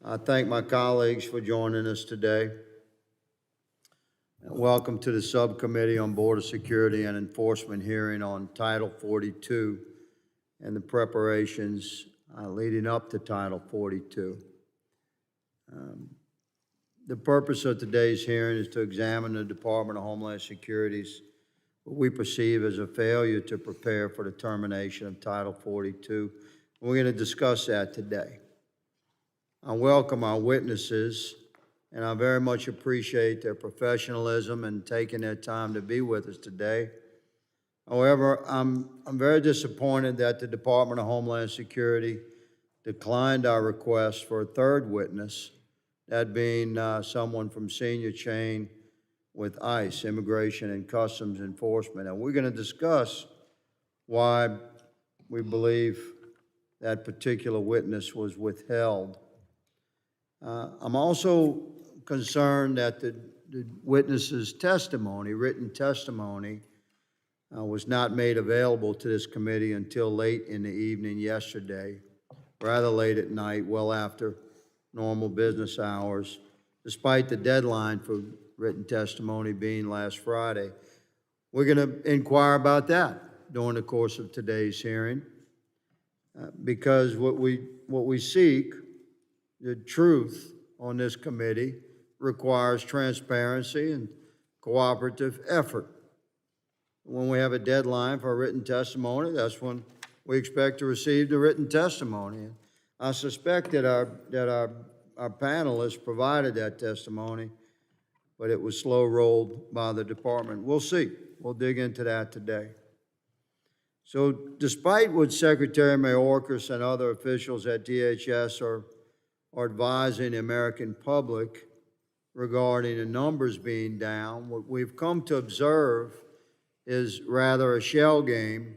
I thank my colleagues for joining us today. Welcome to the Subcommittee on Border Security and Enforcement hearing on Title 42 and the preparations leading up to Title 42. The purpose of today's hearing is to examine the Department of Homeland Security's what we perceive as a failure to prepare for the termination of Title 42. We're going to discuss that today. I welcome our witnesses, and I very much appreciate their professionalism and taking their time to be with us today. However, I'm very disappointed that the Department of Homeland Security declined our request for a third witness, that being someone from senior chain with ICE, Immigration and Customs Enforcement. And we're going to discuss why we believe that particular witness was withheld. I'm also concerned that the witness's testimony, written testimony, was not made available to this committee until late in the evening yesterday, rather late at night, well after normal business hours, despite the deadline for written testimony being last Friday. We're going to inquire about that during the course of today's hearing, because what we seek, the truth on this committee, requires transparency and cooperative effort. When we have a deadline for a written testimony, that's when we expect to receive the written testimony. I suspect that our panelists provided that testimony, but it was slow-rolled by the department. We'll see. We'll dig into that today. So despite what Secretary Mayorkas and other officials at DHS are advising the American public regarding the numbers being down, what we've come to observe is rather a shell game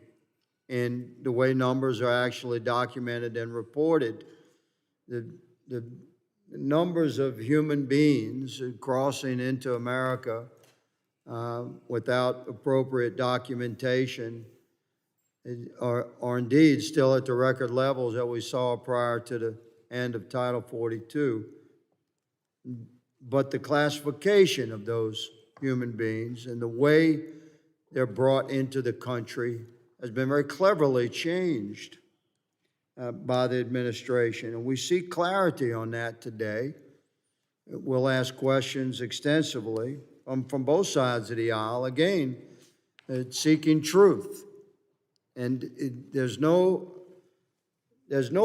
in the way numbers are actually documented and reported. The numbers of human beings crossing into America without appropriate documentation are indeed still at the record levels that we saw prior to the end of Title 42. But the classification of those human beings and the way they're brought into the country has been very cleverly changed by the administration. And we seek clarity on that today. We'll ask questions extensively from both sides of the aisle, again, seeking truth. And there's no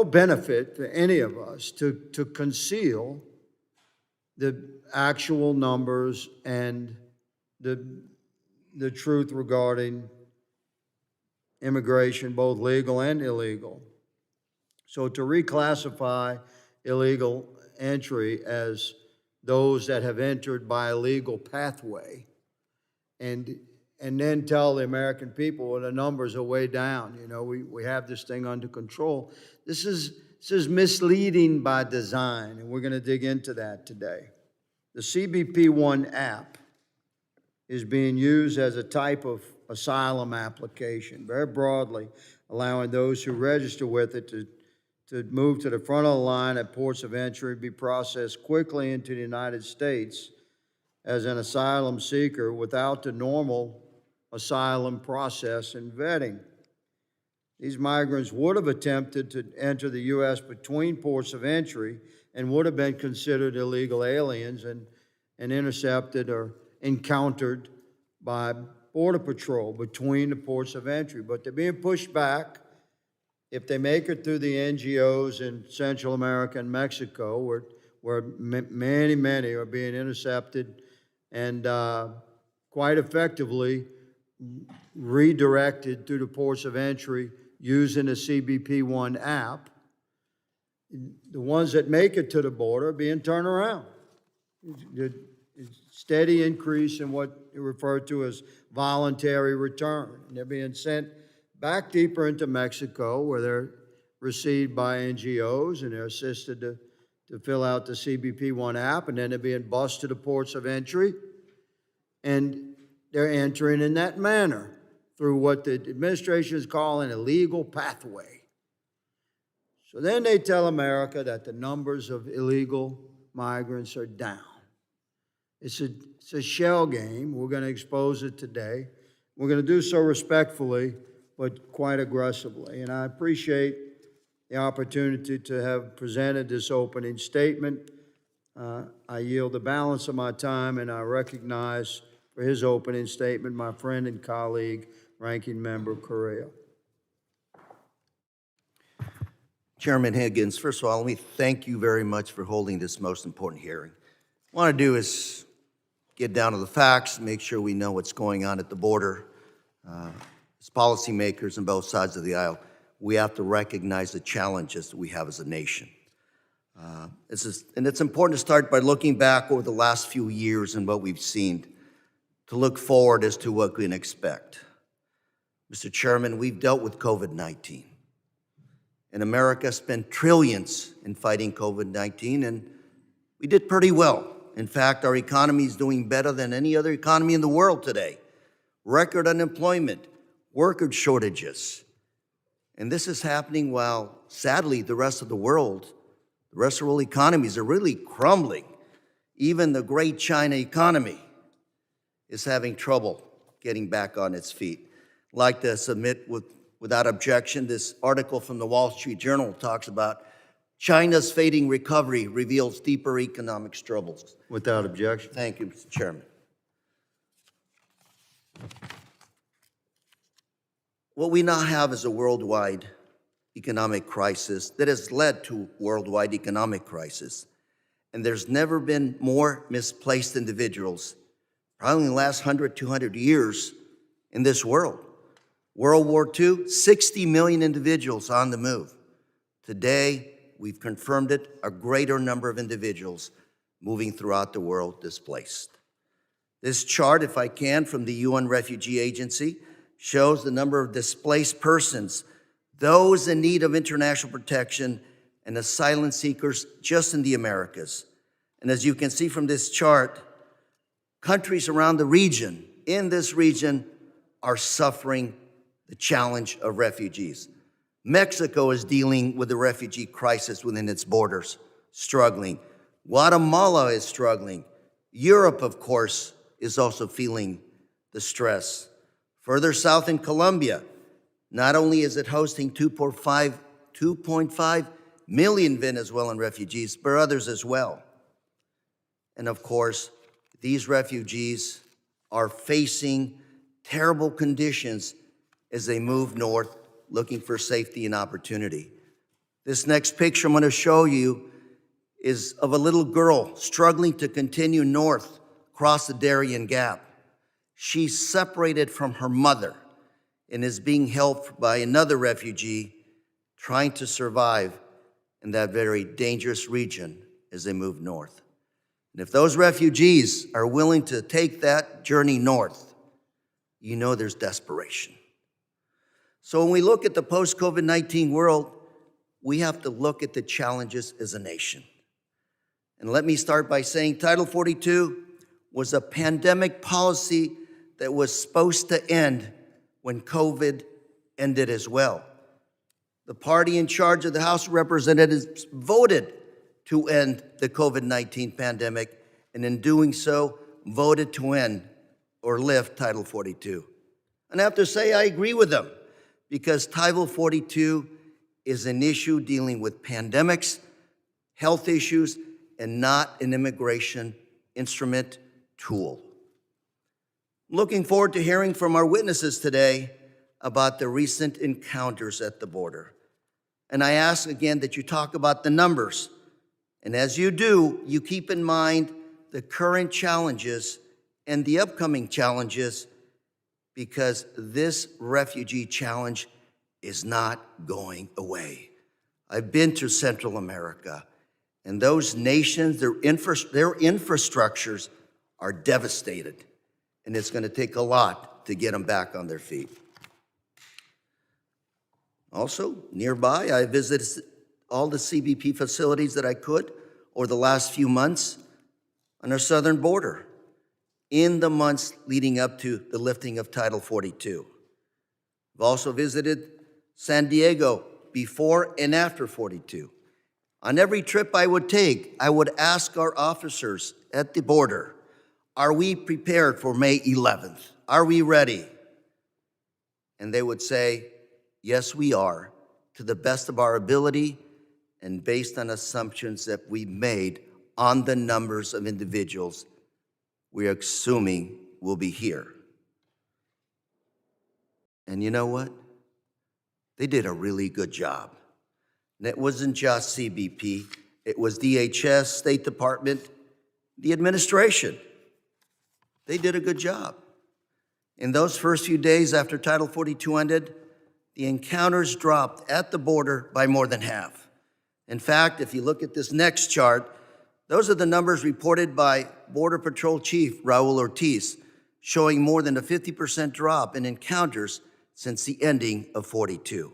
benefit to any of us to conceal the actual numbers and the truth regarding immigration, both legal and illegal. So to reclassify illegal entry as those that have entered by a legal pathway and then tell the American people, well, the numbers are way down. You know, we have this thing under control. This is misleading by design, and we're going to dig into that today. The CBP-1 app is being used as a type of asylum application, very broadly, allowing those who register with it to move to the front of the line at ports of entry, be processed quickly into the United States as an asylum seeker without the normal asylum process and vetting. These migrants would have attempted to enter the U.S. between ports of entry and would have been considered illegal aliens and intercepted or encountered by Border Patrol between the ports of entry. But they're being pushed back. If they make it through the NGOs in Central America and Mexico, where many are being intercepted and quite effectively redirected through the ports of entry using the CBP-1 app, the ones that make it to the border are being turned around. Steady increase in what you refer to as voluntary return. And they're being sent back deeper into Mexico, where they're received by NGOs and they're assisted to fill out the CBP-1 app, and then they're being bused to the ports of entry, and they're entering in that manner through what the administration is calling a legal pathway. So then they tell America that the numbers of illegal migrants are down. It's a shell game. We're going to expose it today. We're going to do so respectfully, but quite aggressively. And I appreciate the opportunity to have presented this opening statement. I yield the balance of my time, and I recognize for his opening statement my friend and colleague, Ranking Member Correa. Chairman Higgins, first of all, let me thank you very much for holding this most important hearing. What I want to do is get down to the facts, make sure we know what's going on at the border. As policymakers on both sides of the aisle, we have to recognize the challenges that we have as a nation. And it's important to start by looking back over the last few years and what we've seen, to look forward as to what we can expect. Mr. Chairman, we've dealt with COVID-19. And America spent trillions in fighting COVID-19, and we did pretty well. In fact, our economy is doing better than any other economy in the world today. Record unemployment, worker shortages. And this is happening while, sadly, the rest of the world economies are really crumbling. Even the great China economy is having trouble getting back on its feet. I'd like to submit without objection, this article from the Wall Street Journal talks about China's fading recovery reveals deeper economic struggles. Without objection. Thank you, Mr. Chairman. What we now have is a worldwide economic crisis that has led to worldwide economic crisis. And there's never been more misplaced individuals, probably in the last 100, 200 years in this world. World War II, 60 million individuals on the move. Today, we've confirmed it, a greater number of individuals moving throughout the world displaced. This chart, if I can, from the UN Refugee Agency, shows the number of displaced persons, those in need of international protection, and asylum seekers just in the Americas. And as you can see from this chart, countries around the region, in this region, are suffering the challenge of refugees. Mexico is dealing with the refugee crisis within its borders, struggling. Guatemala is struggling. Europe, of course, is also feeling the stress. Further south in Colombia, not only is it hosting 2.5 million Venezuelan refugees, but others as well. And of course, these refugees are facing terrible conditions as they move north, looking for safety and opportunity. This next picture I'm going to show you is of a little girl struggling to continue north across the Darien Gap. She's separated from her mother and is being helped by another refugee trying to survive in that very dangerous region as they move north. And if those refugees are willing to take that journey north, you know there's desperation. So when we look at the post-COVID-19 world, we have to look at the challenges as a nation. And let me start by saying Title 42 was a pandemic policy that was supposed to end when COVID ended as well. The party in charge of the House of Representatives voted to end the COVID-19 pandemic, and in doing so, voted to end or lift Title 42. And I have to say I agree with them, because Title 42 is an issue dealing with pandemics, health issues, and not an immigration instrument tool. Looking forward to hearing from our witnesses today about the recent encounters at the border. And I ask again that you talk about the numbers. And as you do, you keep in mind the current challenges and the upcoming challenges, because this refugee challenge is not going away. I've been to Central America, and those nations, their infrastructures are devastated, and it's going to take a lot to get them back on their feet. Also, nearby, I visited all the CBP facilities that I could over the last few months on our southern border, in the months leading up to the lifting of Title 42. I've also visited San Diego before and after 42. On every trip I would take, I would ask our officers at the border, are we prepared for May 11th? Are we ready? And they would say, yes, we are, to the best of our ability and based on assumptions that we made on the numbers of individuals we're assuming will be here. And you know what? They did a really good job. And it wasn't just CBP, it was DHS, State Department, the administration. They did a good job. In those first few days after Title 42 ended, the encounters dropped at the border by more than half. In fact, if you look at this next chart, those are the numbers reported by Border Patrol Chief Raul Ortiz, showing more than a 50% drop in encounters since the ending of 42.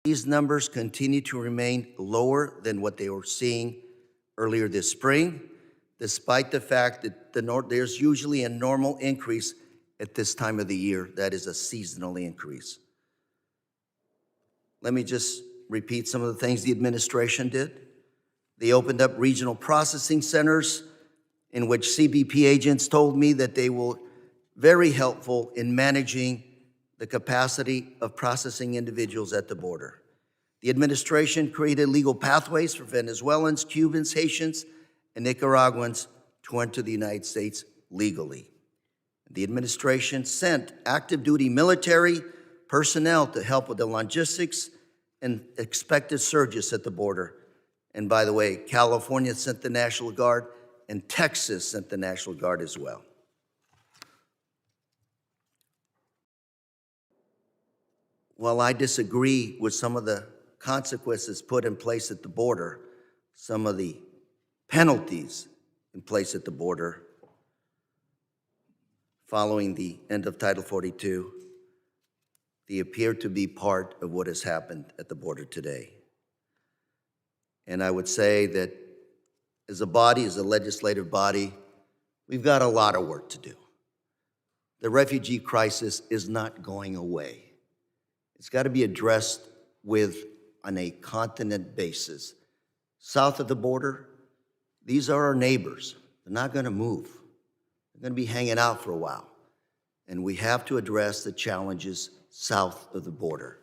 These numbers continue to remain lower than what they were seeing earlier this spring, despite the fact that there's usually a normal increase at this time of the year. That is a seasonal increase. Let me just repeat some of the things the administration did. They opened up regional processing centers in which CBP agents told me that they will very helpful in managing the capacity of processing individuals at the border. The administration created legal pathways for Venezuelans, Cubans, Haitians, and Nicaraguans to enter the United States legally. The administration sent active duty military personnel to help with the logistics and expected surges at the border. And by the way, California sent the National Guard, and Texas sent the National Guard as well. While I disagree with some of the consequences put in place at the border, some of the penalties in place at the border following the end of Title 42, they appear to be part of what has happened at the border today. And I would say that as a body, as a legislative body, we've got a lot of work to do. The refugee crisis is not going away. It's got to be addressed on a continent basis. South of the border, these are our neighbors. They're not going to move. They're going to be hanging out for a while. And we have to address the challenges south of the border.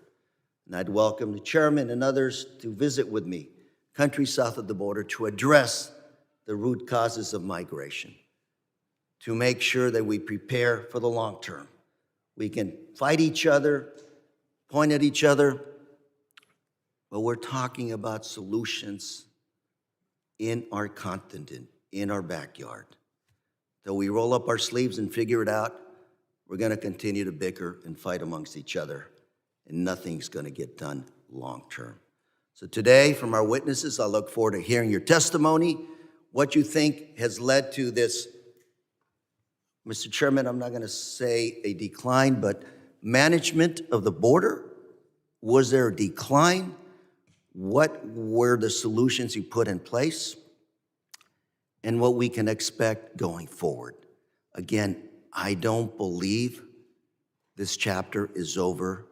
And I'd welcome the chairman and others to visit with me, countries south of the border, to address the root causes of migration, to make sure that we prepare for the long term. We can fight each other, point at each other, but we're talking about solutions in our continent, in our backyard. Though we roll up our sleeves and figure it out, we're going to continue to bicker and fight amongst each other, and nothing's going to get done long term. So today, from our witnesses, I look forward to hearing your testimony, what you think has led to this, Mr. Chairman, I'm not going to say a decline, but management of the border. Was there a decline? What were the solutions you put in place? And what we can expect going forward. Again, I don't believe this chapter is over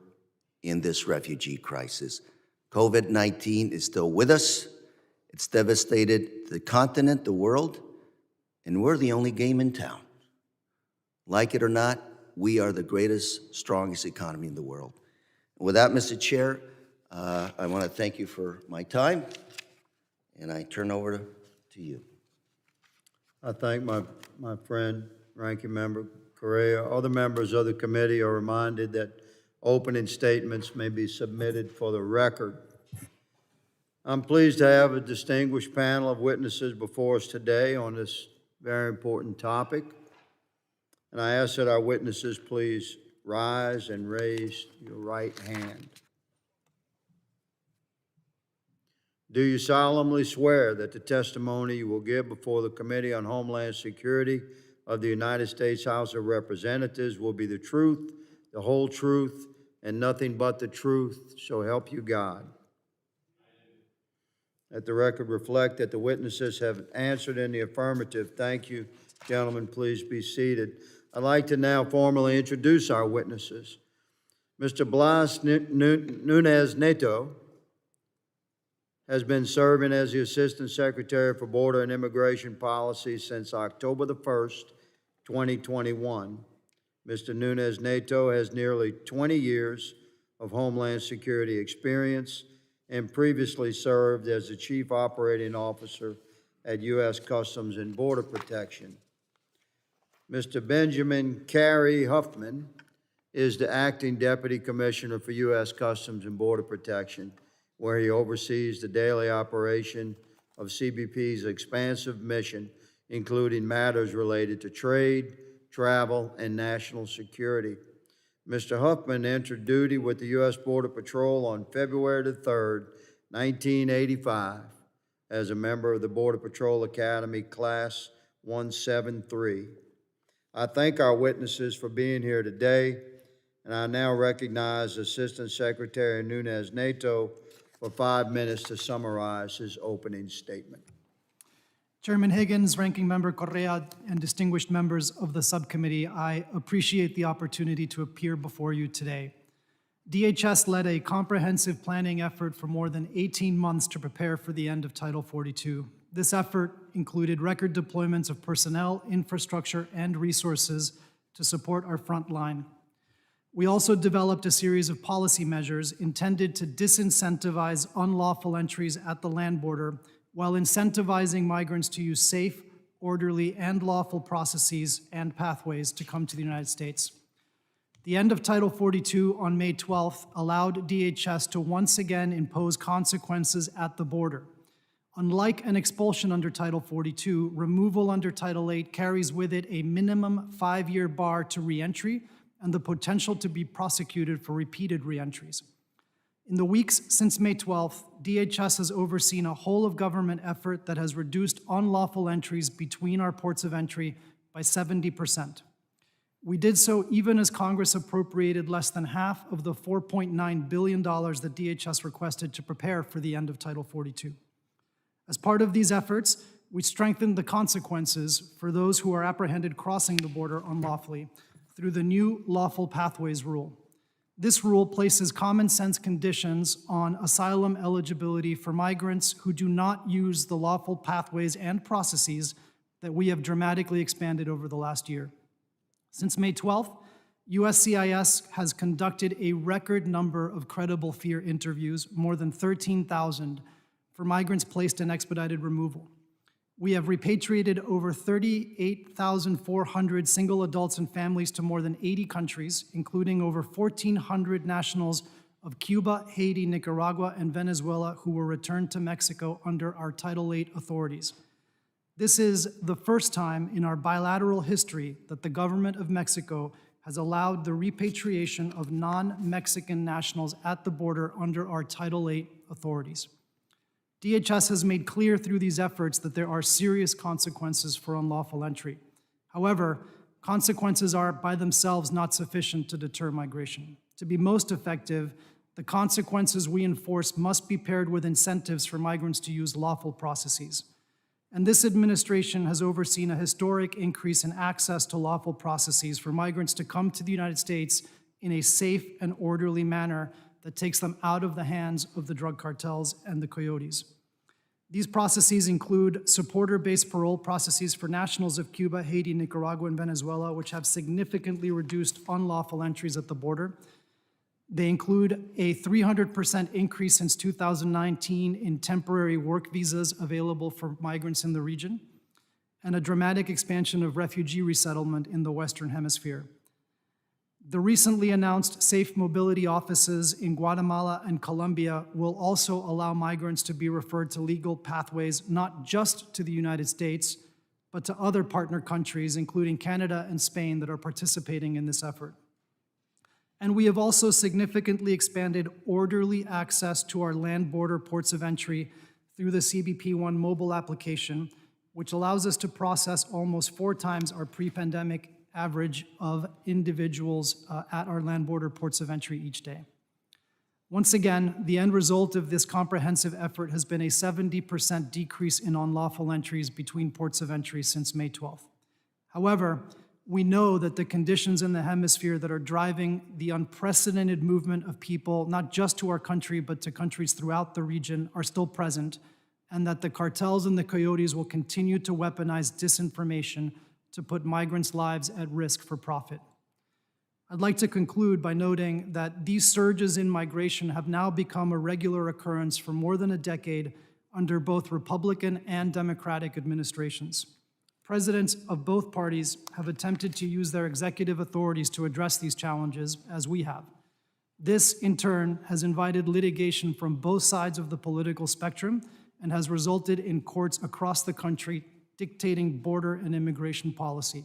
in this refugee crisis. COVID-19 is still with us. It's devastated the continent, the world, and we're the only game in town. Like it or not, we are the greatest, strongest economy in the world. With that, Mr. Chair, I want to thank you for my time, and I turn over to you. I thank my friend, Ranking Member Correa. Other members of the committee are reminded that opening statements may be submitted for the record. I'm pleased to have a distinguished panel of witnesses before us today on this very important topic. And I ask that our witnesses please rise and raise your right hand. Do you solemnly swear that the testimony you will give before the Committee on Homeland Security of the United States House of Representatives will be the truth, the whole truth, and nothing but the truth, so help you God? Let the record reflect that the witnesses have answered in the affirmative. Thank you, gentlemen. Please be seated. I'd like to now formally introduce our witnesses. Mr. Blas Nunez Neto has been serving as the Assistant Secretary for Border and Immigration Policy since October the 1st, 2021. Mr. Nunez Neto has nearly 20 years of Homeland Security experience and previously served as the Chief Operating Officer at U.S. Customs and Border Protection. Mr. Benjamin Carey Huffman is the Acting Deputy Commissioner for U.S. Customs and Border Protection, where he oversees the daily operation of CBP's expansive mission, including matters related to trade, travel, and national security. Mr. Huffman entered duty with the U.S. Border Patrol on February the 3rd, 1985, as a member of the Border Patrol Academy Class 173. I thank our witnesses for being here today, and I now recognize Assistant Secretary Nunez Neto for 5 minutes to summarize his opening statement. Chairman Higgins, Ranking Member Correa, and distinguished members of the subcommittee, I appreciate the opportunity to appear before you today. DHS led a comprehensive planning effort for more than 18 months to prepare for the end of Title 42. This effort included record deployments of personnel, infrastructure, and resources to support our front line. We also developed a series of policy measures intended to disincentivize unlawful entries at the land border while incentivizing migrants to use safe, orderly, and lawful processes and pathways to come to the United States. The end of Title 42 on May 12th allowed DHS to once again impose consequences at the border. Unlike an expulsion under Title 42, removal under Title 8 carries with it a minimum 5-year bar to reentry and the potential to be prosecuted for repeated reentries. In the weeks since May 12th, DHS has overseen a whole-of-government effort that has reduced unlawful entries between our ports of entry by 70%. We did so even as Congress appropriated less than half of the $4.9 billion that DHS requested to prepare for the end of Title 42. As part of these efforts, we strengthened the consequences for those who are apprehended crossing the border unlawfully through the new Lawful Pathways Rule. This rule places common sense conditions on asylum eligibility for migrants who do not use the lawful pathways and processes that we have dramatically expanded over the last year. Since May 12th, USCIS has conducted a record number of credible fear interviews, more than 13,000, for migrants placed in expedited removal. We have repatriated over 38,400 single adults and families to more than 80 countries, including over 1,400 nationals of Cuba, Haiti, Nicaragua, and Venezuela who were returned to Mexico under our Title VIII authorities. This is the first time in our bilateral history that the government of Mexico has allowed the repatriation of non-Mexican nationals at the border under our Title VIII authorities. DHS has made clear through these efforts that there are serious consequences for unlawful entry. However, consequences are by themselves not sufficient to deter migration. To be most effective, the consequences we enforce must be paired with incentives for migrants to use lawful processes. And this administration has overseen a historic increase in access to lawful processes for migrants to come to the United States in a safe and orderly manner that takes them out of the hands of the drug cartels and the coyotes. These processes include supporter-based parole processes for nationals of Cuba, Haiti, Nicaragua, and Venezuela, which have significantly reduced unlawful entries at the border. They include a 300% increase since 2019 in temporary work visas available for migrants in the region, and a dramatic expansion of refugee resettlement in the Western Hemisphere. The recently announced safe mobility offices in Guatemala and Colombia will also allow migrants to be referred to legal pathways not just to the United States, but to other partner countries, including Canada and Spain, that are participating in this effort. And we have also significantly expanded orderly access to our land border ports of entry through the CBP-1 mobile application, which allows us to process almost 4 times our pre-pandemic average of individuals at our land border ports of entry each day. Once again, the end result of this comprehensive effort has been a 70% decrease in unlawful entries between ports of entry since May 12th. However, we know that the conditions in the hemisphere that are driving the unprecedented movement of people, not just to our country, but to countries throughout the region, are still present, and that the cartels and the coyotes will continue to weaponize disinformation to put migrants' lives at risk for profit. I'd like to conclude by noting that these surges in migration have now become a regular occurrence for more than a decade under both Republican and Democratic administrations. Presidents of both parties have attempted to use their executive authorities to address these challenges, as we have. This, in turn, has invited litigation from both sides of the political spectrum and has resulted in courts across the country dictating border and immigration policy.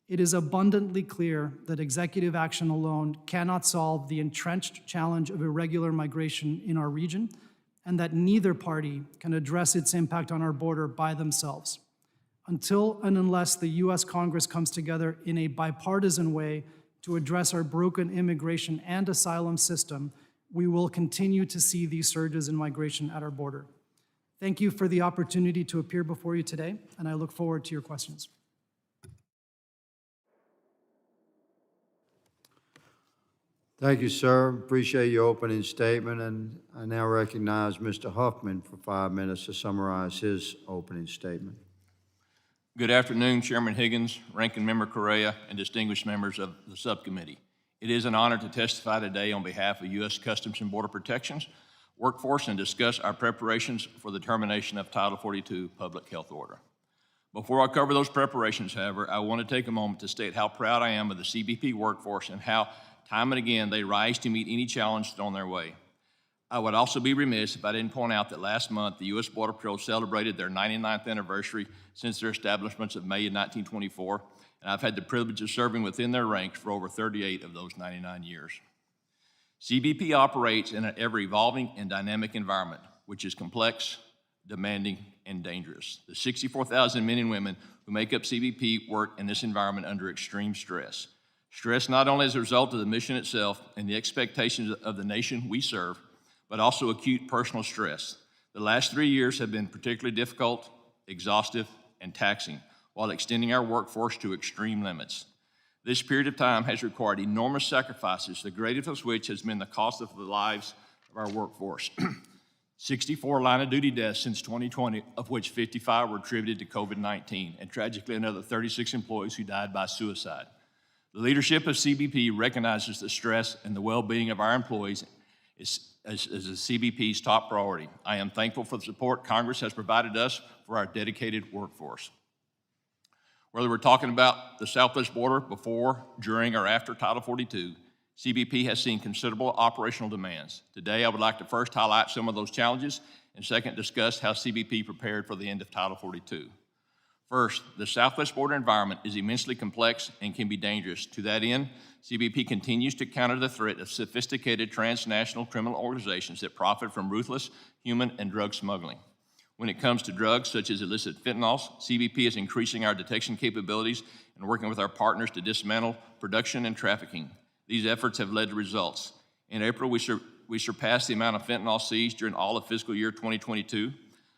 It is abundantly clear that executive action alone cannot solve the entrenched challenge of irregular migration in our region, and that neither party can address its impact on our border by themselves. Until and unless the U.S. Congress comes together in a bipartisan way to address our broken immigration and asylum system, we will continue to see these surges in migration at our border. Thank you for the opportunity to appear before you today, and I look forward to your questions. Thank you, sir. Appreciate your opening statement, and I now recognize Mr. Huffman for 5 minutes to summarize his opening statement. Good afternoon, Chairman Higgins, Ranking Member Correa, and distinguished members of the subcommittee. It is an honor to testify today on behalf of U.S. Customs and Border Protection's workforce and discuss our preparations for the termination of Title 42 Public Health Order. Before I cover those preparations, however, I want to take a moment to state how proud I am of the CBP workforce and how time and again they rise to meet any challenge thrown their way. I would also be remiss if I didn't point out that last month the U.S. Border Patrol celebrated their 99th anniversary since their establishment of May of 1924, and I've had the privilege of serving within their ranks for over 38 of those 99 years. CBP operates in an ever-evolving and dynamic environment, which is complex, demanding, and dangerous. The 64,000 men and women who make up CBP work in this environment under extreme stress. Stress not only as a result of the mission itself and the expectations of the nation we serve, but also acute personal stress. The last 3 years have been particularly difficult, exhaustive, and taxing, while extending our workforce to extreme limits. This period of time has required enormous sacrifices, the greatest of which has been the cost of the lives of our workforce. 64 line-of-duty deaths since 2020, of which 55 were attributed to COVID-19, and tragically another 36 employees who died by suicide. The leadership of CBP recognizes the stress and the well-being of our employees as the CBP's top priority. I am thankful for the support Congress has provided us for our dedicated workforce. Whether we're talking about the southwest border before, during, or after Title 42, CBP has seen considerable operational demands. Today, I would like to first highlight some of those challenges, and second, discuss how CBP prepared for the end of Title 42. First, the southwest border environment is immensely complex and can be dangerous. To that end, CBP continues to counter the threat of sophisticated transnational criminal organizations that profit from ruthless human and drug smuggling. When it comes to drugs such as illicit fentanyls, CBP is increasing our detection capabilities and working with our partners to dismantle production and trafficking. These efforts have led to results. In April, we surpassed the amount of fentanyl seized during all of fiscal year 2022.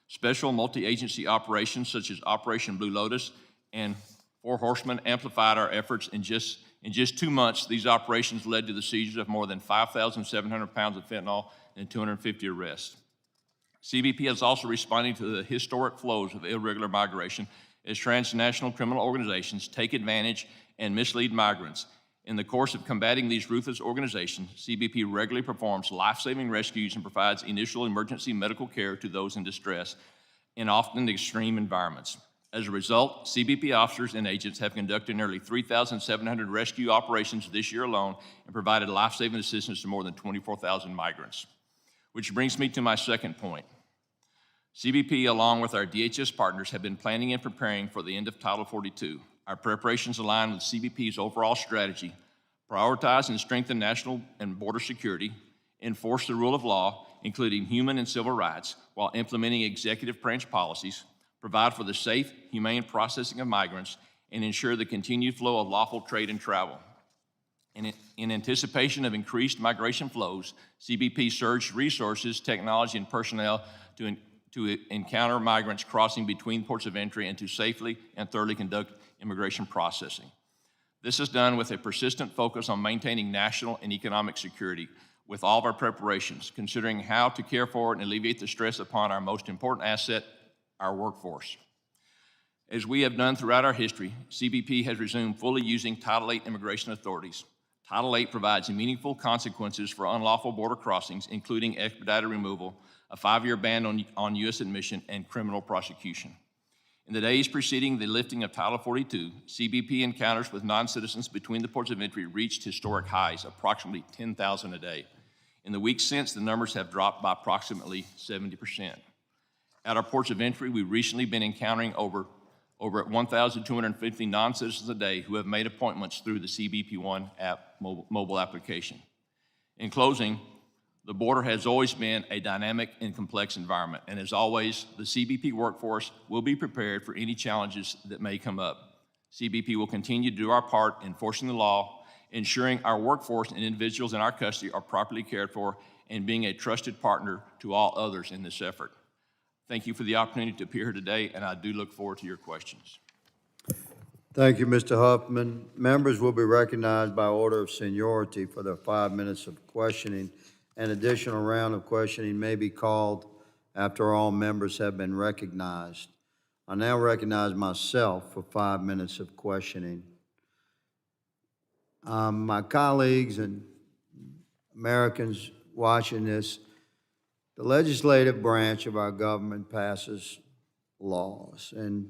Special multi-agency operations such as Operation Blue Lotus and Four Horsemen amplified our efforts. In just 2 months, these operations led to the seizures of more than 5,700 pounds of fentanyl and 250 arrests. CBP is also responding to the historic flows of irregular migration as transnational criminal organizations take advantage and mislead migrants. In the course of combating these ruthless organizations, CBP regularly performs life-saving rescues and provides initial emergency medical care to those in distress in often extreme environments. As a result, CBP officers and agents have conducted nearly 3,700 rescue operations this year alone and provided life-saving assistance to more than 24,000 migrants. Which brings me to my second point. CBP, along with our DHS partners, have been planning and preparing for the end of Title 42. Our preparations align with CBP's overall strategy: prioritize and strengthen national and border security, enforce the rule of law, including human and civil rights, while implementing executive branch policies, provide for the safe, humane processing of migrants, and ensure the continued flow of lawful trade and travel. In anticipation of increased migration flows, CBP surged resources, technology, and personnel to encounter migrants crossing between ports of entry and to safely and thoroughly conduct immigration processing. This is done with a persistent focus on maintaining national and economic security with all of our preparations, considering how to care for and alleviate the stress upon our most important asset, our workforce. As we have done throughout our history, CBP has resumed fully using Title VIII immigration authorities. Title VIII provides meaningful consequences for unlawful border crossings, including expedited removal, a 5-year ban on U.S. admission, and criminal prosecution. In the days preceding the lifting of Title 42, CBP encounters with non-citizens between the ports of entry reached historic highs, approximately 10,000 a day. In the weeks since, the numbers have dropped by approximately 70%. At our ports of entry, we've recently been encountering over 1,250 non-citizens a day who have made appointments through the CBP One app mobile application. In closing, the border has always been a dynamic and complex environment, and as always, the CBP workforce will be prepared for any challenges that may come up. CBP will continue to do our part in enforcing the law, ensuring our workforce and individuals in our custody are properly cared for, and being a trusted partner to all others in this effort. Thank you for the opportunity to appear here today, and I do look forward to your questions. Thank you, Mr. Huffman. Members will be recognized by order of seniority for their 5 minutes of questioning. An additional round of questioning may be called after all members have been recognized. I now recognize myself for 5 minutes of questioning. My colleagues and Americans watching this, the legislative branch of our government passes laws, and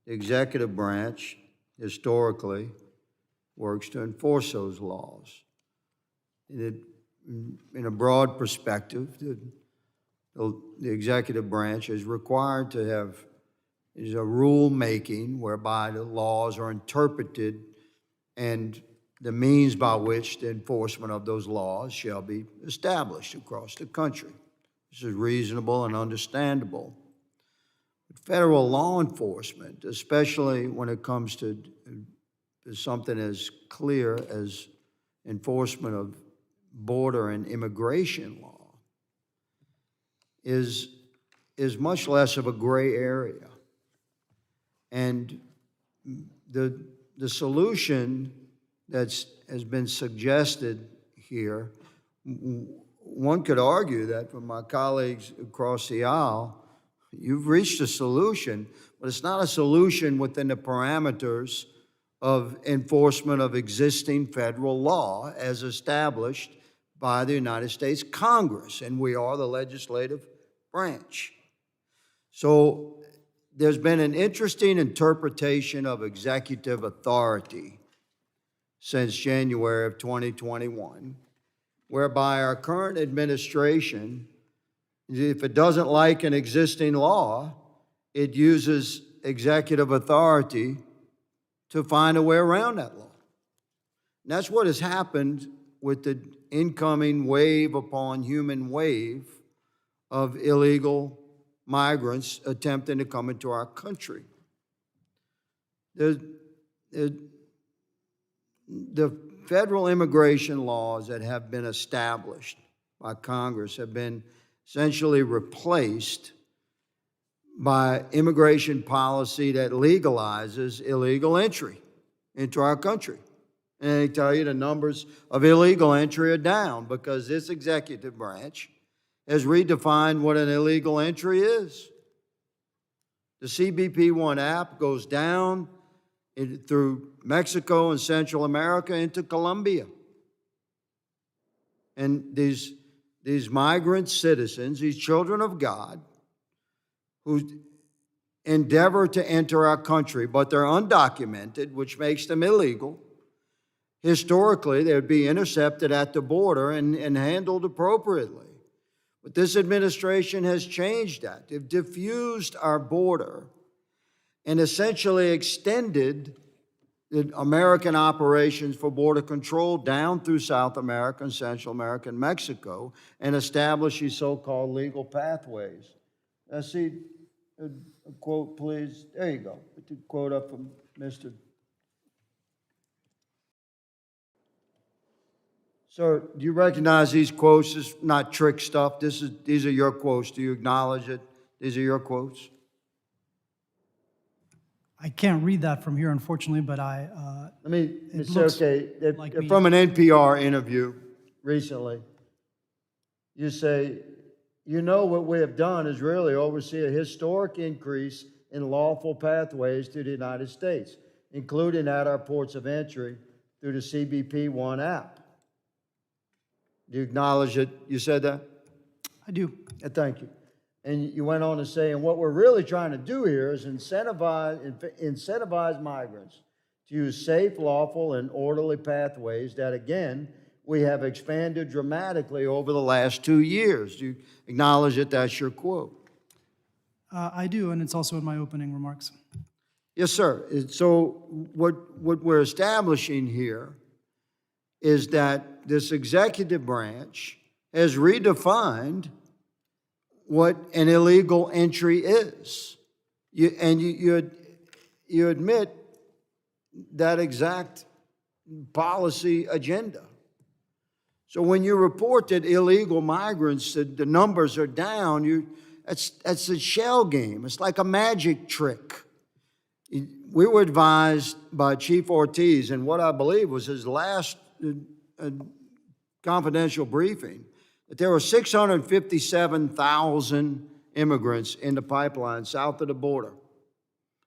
the executive branch historically works to enforce those laws. In a broad perspective, the executive branch is required to have a rule-making whereby the laws are interpreted and the means by which the enforcement of those laws shall be established across the country. This is reasonable and understandable. But federal law enforcement, especially when it comes to something as clear as enforcement of border and immigration law, is much less of a gray area. And the solution has been suggested here, one could argue that from my colleagues across the aisle, you've reached a solution, but it's not a solution within the parameters of enforcement of existing federal law as established by the United States Congress, and we are the legislative branch. So there's been an interesting interpretation of executive authority since January of 2021, whereby our current administration, if it doesn't like an existing law, it uses executive authority to find a way around that law. And that's what has happened with the incoming wave upon human wave of illegal migrants attempting to come into our country. The federal immigration laws that have been established by Congress have been essentially replaced by immigration policy that legalizes illegal entry into our country. And they tell you the numbers of illegal entry are down because this executive branch has redefined what an illegal entry is. The CBP One app goes down through Mexico and Central America into Colombia. And these migrant citizens, these children of God, who endeavor to enter our country, but they're undocumented, which makes them illegal. Historically, they would be intercepted at the border and handled appropriately. But this administration has changed that. They've diffused our border and essentially extended the American operations for border control down through South America and Central America and Mexico and established these so-called legal pathways. Let's see a quote, please. There you go. Put the quote up from Mr. Sir, do you recognize these quotes? This is not trick stuff. These are your quotes. Do you acknowledge it? These are your quotes? I can't read that from here, unfortunately, but Let me, It Mr. looks Okay, like me. from an NPR interview recently, you say, you know what we have done is really oversee a historic increase in lawful pathways to the United States, including at our ports of entry through the CBP One app. Do you acknowledge that you said that? I do. Thank you. And you went on to say, and what we're really trying to do here is incentivize migrants to use safe, lawful, and orderly pathways that, again, we have expanded dramatically over the last 2 years. Do you acknowledge that that's your quote? I do, and it's also in my opening remarks. Yes, sir. So what we're establishing here is that this executive branch has redefined what an illegal entry is. You admit that exact policy agenda. So when you report that illegal migrants, that the numbers are down, that's a shell game. It's like a magic trick. We were advised by Chief Ortiz in what I believe was his last confidential briefing that there were 657,000 immigrants in the pipeline south of the border.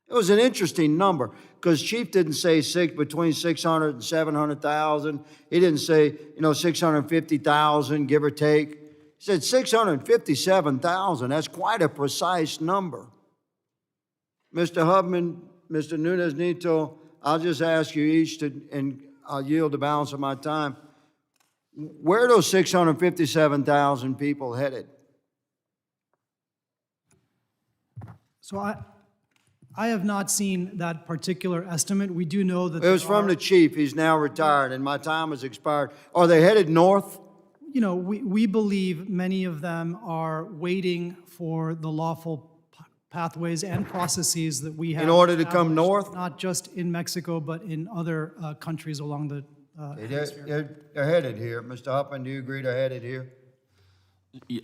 It was an interesting number because Chief didn't say between 600 and 700,000. He didn't say, 650,000, give or take. He said 657,000. That's quite a precise number. Mr. Hubman, Mr. Nunez-Nito, I'll just ask you each and I'll yield the balance of my time. Where are those 657,000 people headed? So I have not seen that particular estimate. We do know that It was from the chief. He's now retired, and my time has expired. Are they headed north? We believe many of them are waiting for the lawful pathways and processes that we have In order to come established, north? not just in Mexico, but in other countries along the hemisphere. They're headed here. Mr. Huffman, do you agree they're headed here?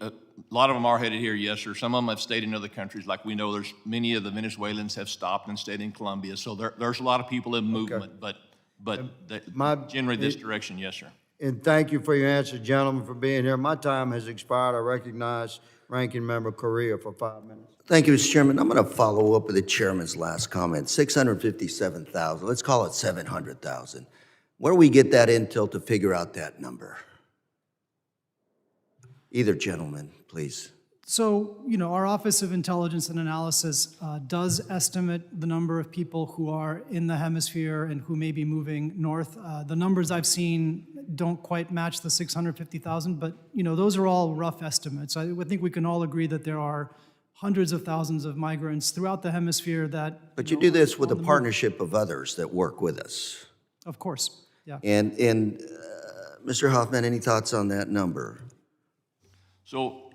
A lot of them are headed here, yes, sir. Some of them have stayed in other countries. Like we know there's many of the Venezuelans have stopped and stayed in Colombia. So there's a lot of people in movement, but generally this direction, yes, sir. And thank you for your answer, gentlemen, for being here. My time has expired. I recognize Ranking Member Correa for 5 minutes. Thank you, Mr. Chairman. I'm going to follow up with the chairman's last comment. 657,000, let's call it 700,000. Where do we get that intel to figure out that number? Either gentleman, please. So, our Office of Intelligence and Analysis does estimate the number of people who are in the hemisphere and who may be moving north. The numbers I've seen don't quite match the 650,000, but, those are all rough estimates. I think we can all agree that there are hundreds of thousands of migrants throughout the hemisphere that... But you do this with a partnership of others that work with us. Of course, yeah. And Mr. Hoffman, any thoughts on that number? So,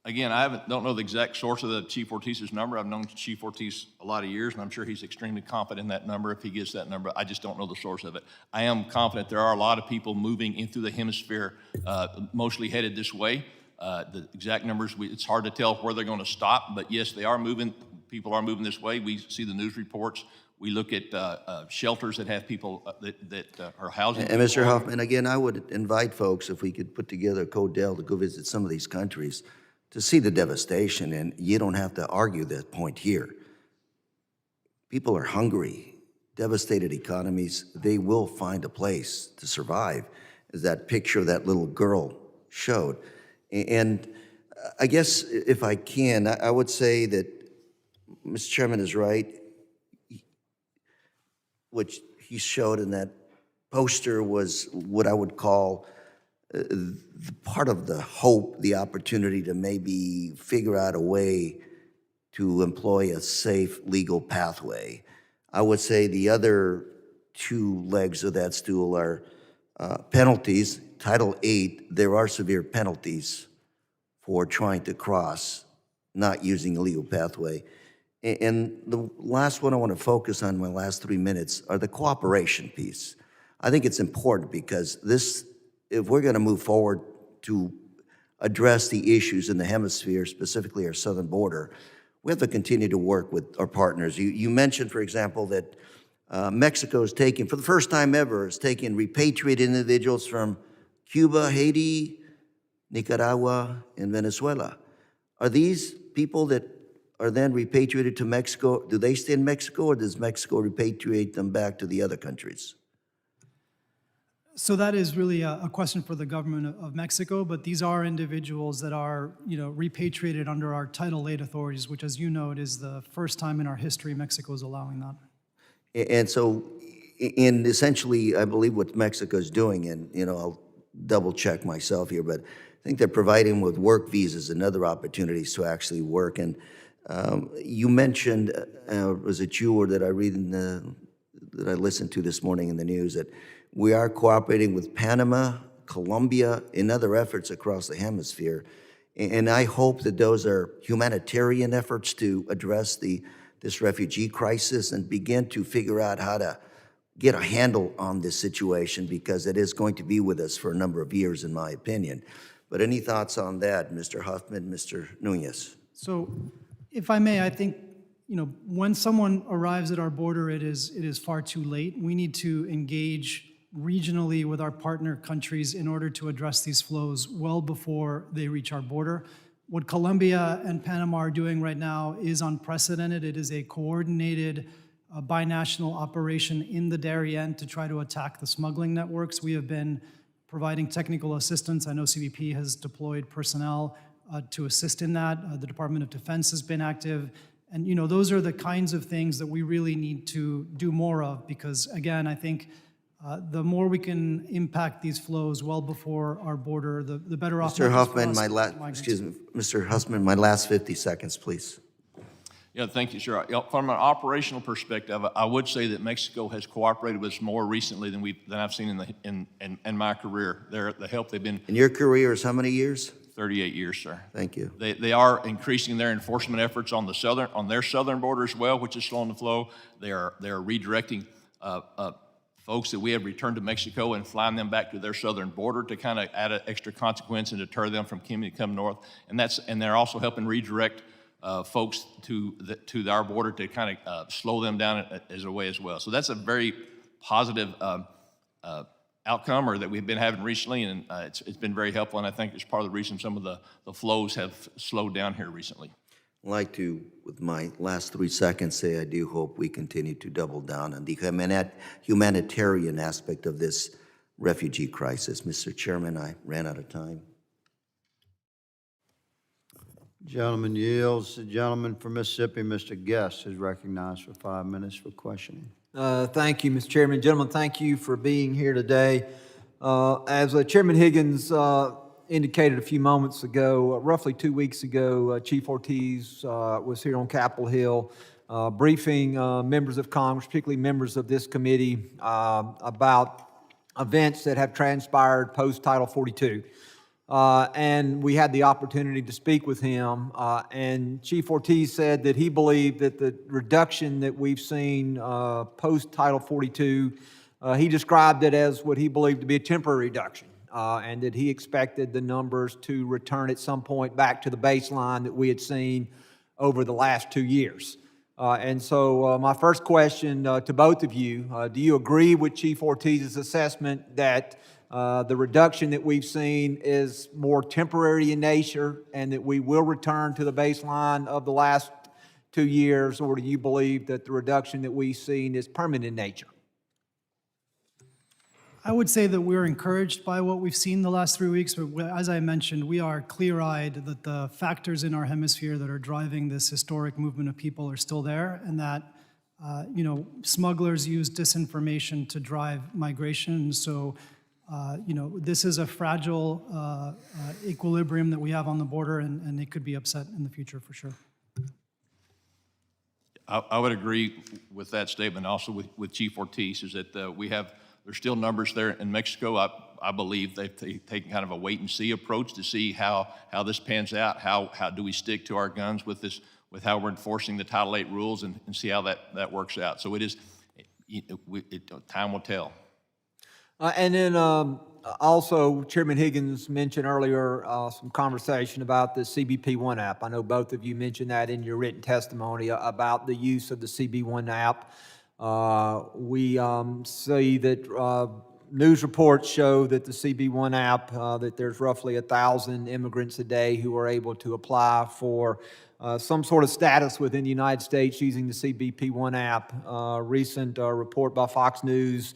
again, don't know the exact source of the Chief Ortiz's number. I've known Chief Ortiz a lot of years, and I'm sure he's extremely confident in that number if he gets that number. I just don't know the source of it. I am confident there are a lot of people moving in through the hemisphere, mostly headed this way. The exact numbers, it's hard to tell where they're going to stop, but yes, they are moving. People are moving this way. We see the news reports. We look at shelters that have people that are housing. And Mr. Hoffman, again, I would invite folks, if we could put together a Codell to go visit some of these countries to see the devastation, and you don't have to argue that point here. People are hungry, devastated economies. They will find a place to survive, as that picture of that little girl showed. And I guess if I can, I would say that Mr. Chairman is right. What he showed in that poster was what I would call part of the hope, the opportunity to maybe figure out a way to employ a safe legal pathway. I would say the other two legs of that stool are penalties. Title VIII, there are severe penalties for trying to cross, not using a legal pathway. And the last one I want to focus on in my last 3 minutes are the cooperation piece. I think it's important because this, if we're going to move forward to address the issues in the hemisphere, specifically our southern border, we have to continue to work with our partners. You mentioned, for example, that Mexico is taking, for the first time ever, is taking repatriated individuals from Cuba, Haiti, Nicaragua, and Venezuela. Are these people that are then repatriated to Mexico, do they stay in Mexico, or does Mexico repatriate them back to the other countries? So that is really a question for the government of Mexico, but these are individuals that are, repatriated under our Title VIII authorities, which, as you know, it is the first time in our history Mexico is allowing that. And so, in essentially, I believe what Mexico is doing, and I'll double check myself here, but I think they're providing with work visas and other opportunities to actually work. And you mentioned, was it you or that I read in that I listened to this morning in the news, that we are cooperating with Panama, Colombia, and other efforts across the hemisphere. And I hope that those are humanitarian efforts to address this refugee crisis and begin to figure out how to get a handle on this situation, because it is going to be with us for a number of years, in my opinion. But any thoughts on that, Mr. Huffman, Mr. Nunez? So, if I may, I think, when someone arrives at our border, it is far too late. We need to engage regionally with our partner countries in order to address these flows well before they reach our border. What Colombia and Panama are doing right now is unprecedented. It is a coordinated binational operation in the Darien to try to attack the smuggling networks. We have been providing technical assistance. I know CBP has deployed personnel to assist in that. The Department of Defense has been active. And those are the kinds of things that we really need to do more of, because again, I think the more we can impact these flows well before our border, the better off. Mr. Huffman, Mr. Huffman, my last 50 seconds, please. Yeah, thank you, sir. From an operational perspective, I would say that Mexico has cooperated with us more recently than I've seen in my career. The help they've been. In your career is how many years? 38 years, sir. Thank you. They are increasing their enforcement efforts on their southern border as well, which is slowing the flow. They are redirecting folks that we have returned to Mexico and flying them back to their southern border to kind of add an extra consequence and deter them from coming to come north. And they're also helping redirect folks to our border to kind of slow them down as a way as well. So that's a very positive outcome, or that we've been having recently, and it's been very helpful, and I think it's part of the reason some of the flows have slowed down here recently. I'd like to, with my last 3 seconds, say I do hope we continue to double down on the humanitarian aspect of this refugee crisis. Mr. Chairman, I ran out of time. Gentleman yields. The gentleman from Mississippi, Mr. Guest, is recognized for 5 minutes for questioning. Thank you, Mr. Chairman. Gentlemen, thank you for being here today. As Chairman Higgins indicated a few moments ago, roughly 2 weeks ago, Chief Ortiz was here on Capitol Hill briefing members of Congress, particularly members of this committee, about events that have transpired post-Title 42. And we had the opportunity to speak with him, and Chief Ortiz said that he believed that the reduction that we've seen post-Title 42, he described it as what he believed to be a temporary reduction, and that he expected the numbers to return at some point back to the baseline that we had seen over the last 2 years. And so my first question to both of you, do you agree with Chief Ortiz's assessment that the reduction that we've seen is more temporary in nature and that we will return to the baseline of the last 2 years, or do you believe that the reduction that we've seen is permanent in nature? I would say that we're encouraged by what we've seen the last 3 weeks, but as I mentioned, we are clear-eyed that the factors in our hemisphere that are driving this historic movement of people are still there, and that smugglers use disinformation to drive migration. And so this is a fragile equilibrium that we have on the border, and it could be upset in the future for sure. I would agree with that statement. Also with Chief Ortiz, is that there's still numbers there in Mexico. I believe they've taken kind of a wait and see approach to see how this pans out. How do we stick to our guns with how we're enforcing the Title VIII rules, and see how that works out. So time will tell. And then Also, Chairman Higgins mentioned earlier some conversation about the CBP-1 app. I know both of you mentioned that in your written testimony about the use of the CB1 app. We see that news reports show that the CB1 app, that there's roughly 1,000 immigrants a day who are able to apply for some sort of status within the United States using the CBP-1 app. Recent report by Fox News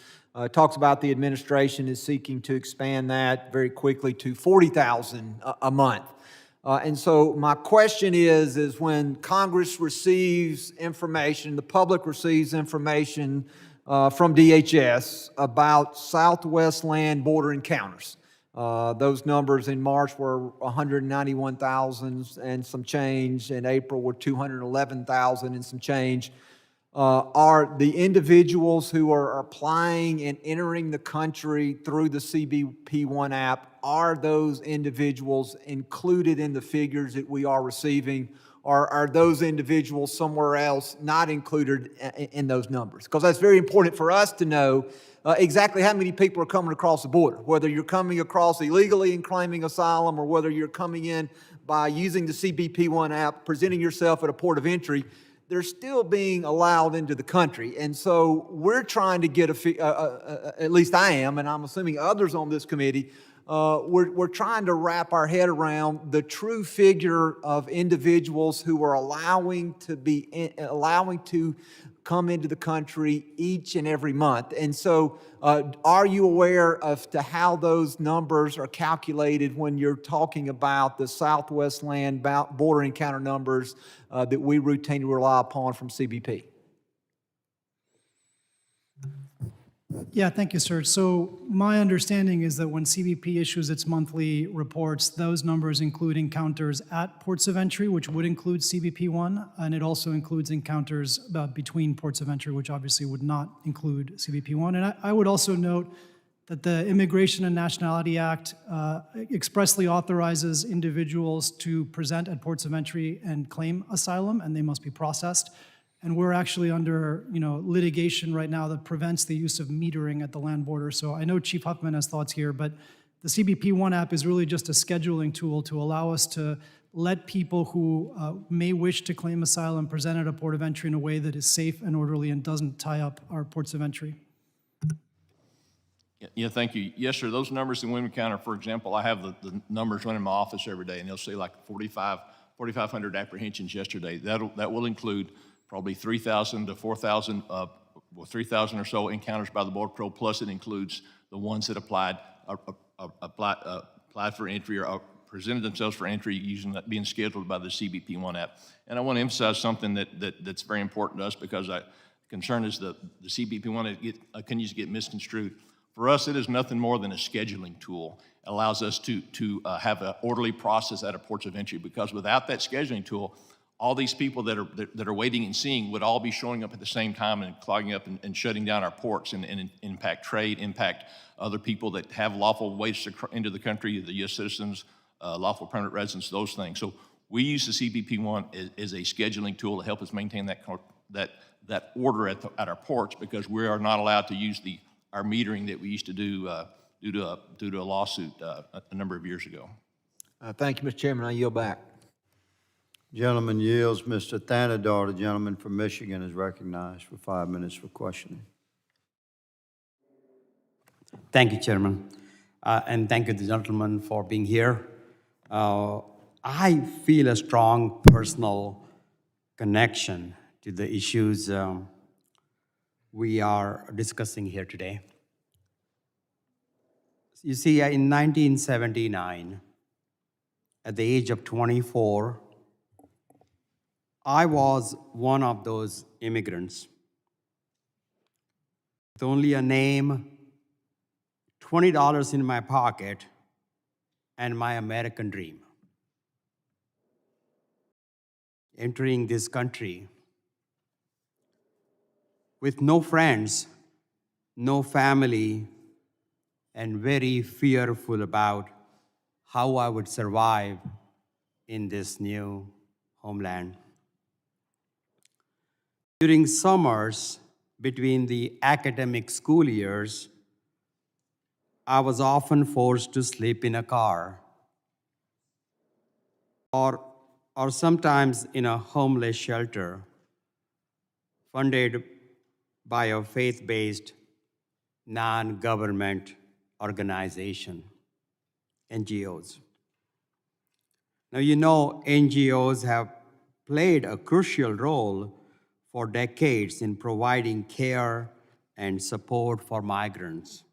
talks about the administration is seeking to expand that very quickly to 40,000 a month. And so my question is when Congress receives information, the public receives information from DHS about Southwest land border encounters. Those numbers in March were 191,000 and some change. In April were 211,000 and some change. Are the individuals who are applying and entering the country through the CBP-1 app, are those individuals included in the figures that we are receiving? Or are those individuals somewhere else not included in those numbers? Because that's very important for us to know exactly how many people are coming across the border, whether you're coming across illegally and claiming asylum or whether you're coming in by using the CBP-1 app, presenting yourself at a port of entry. They're still being allowed into the country. And so we're trying to get at least I am, and I'm assuming others on this committee, we're trying to wrap our head around the true figure of individuals who are allowing to come into the country each and every month. And so are you aware of to how those numbers are calculated when you're talking about the Southwest land border encounter numbers that we routinely rely upon from CBP? Yeah, thank you, sir. So my understanding is that when CBP issues its monthly reports, those numbers include encounters at ports of entry, which would include CBP-1, and it also includes encounters between ports of entry, which obviously would not include CBP-1. And I would also note that the Immigration and Nationality Act expressly authorizes individuals to present at ports of entry and claim asylum, and they must be processed. And we're actually under litigation right now that prevents the use of metering at the land border. So I know Chief Huffman has thoughts here, but the CBP-1 app is really just a scheduling tool to allow us to let people who may wish to claim asylum present at a port of entry in a way that is safe and orderly and doesn't tie up our ports of entry. Yeah, thank you. Yes, sir, those numbers in Women Counter, for example, I have the numbers running in my office every day, and they'll say like 4,500 apprehensions yesterday. That will include probably 3,000 to 4,000, 3,000 or so encounters by the Border Patrol, plus it includes the ones that applied for entry or presented themselves for entry being scheduled by the CBP-1 app. And I want to emphasize something that's very important to us because concern is the CBP-1 continues to get misconstrued. For us, it is nothing more than a scheduling tool. It allows us to have an orderly process at our ports of entry, because without that scheduling tool, all these people that are waiting and seeing would all be showing up at the same time and clogging up and shutting down our ports and impact trade, impact other people that have lawful ways into the country, the U.S. citizens, lawful permanent residents, those things. So we use the CBP-1 as a scheduling tool to help us maintain that order at our ports, because we are not allowed to use our metering that we used to do due to a lawsuit a number of years ago. Thank you, Mr. Chairman. I yield back. Gentleman yields. Mr. Thanadar, the gentleman from Michigan, is recognized for 5 minutes for questioning. Thank you, Chairman. And thank you, the gentleman, for being here. I feel a strong personal connection to the issues we are discussing here today. You see, in 1979, at the age of 24, I was one of those immigrants with only a name, $20 in my pocket, and my American dream. Entering this country with no friends, no family, and very fearful about how I would survive in this new homeland. During summers between the academic school years, I was often forced to sleep in a car or sometimes in a homeless shelter funded by a faith-based non-government organization, NGOs. Now, you know, NGOs have played a crucial role for decades in providing care and support for migrants,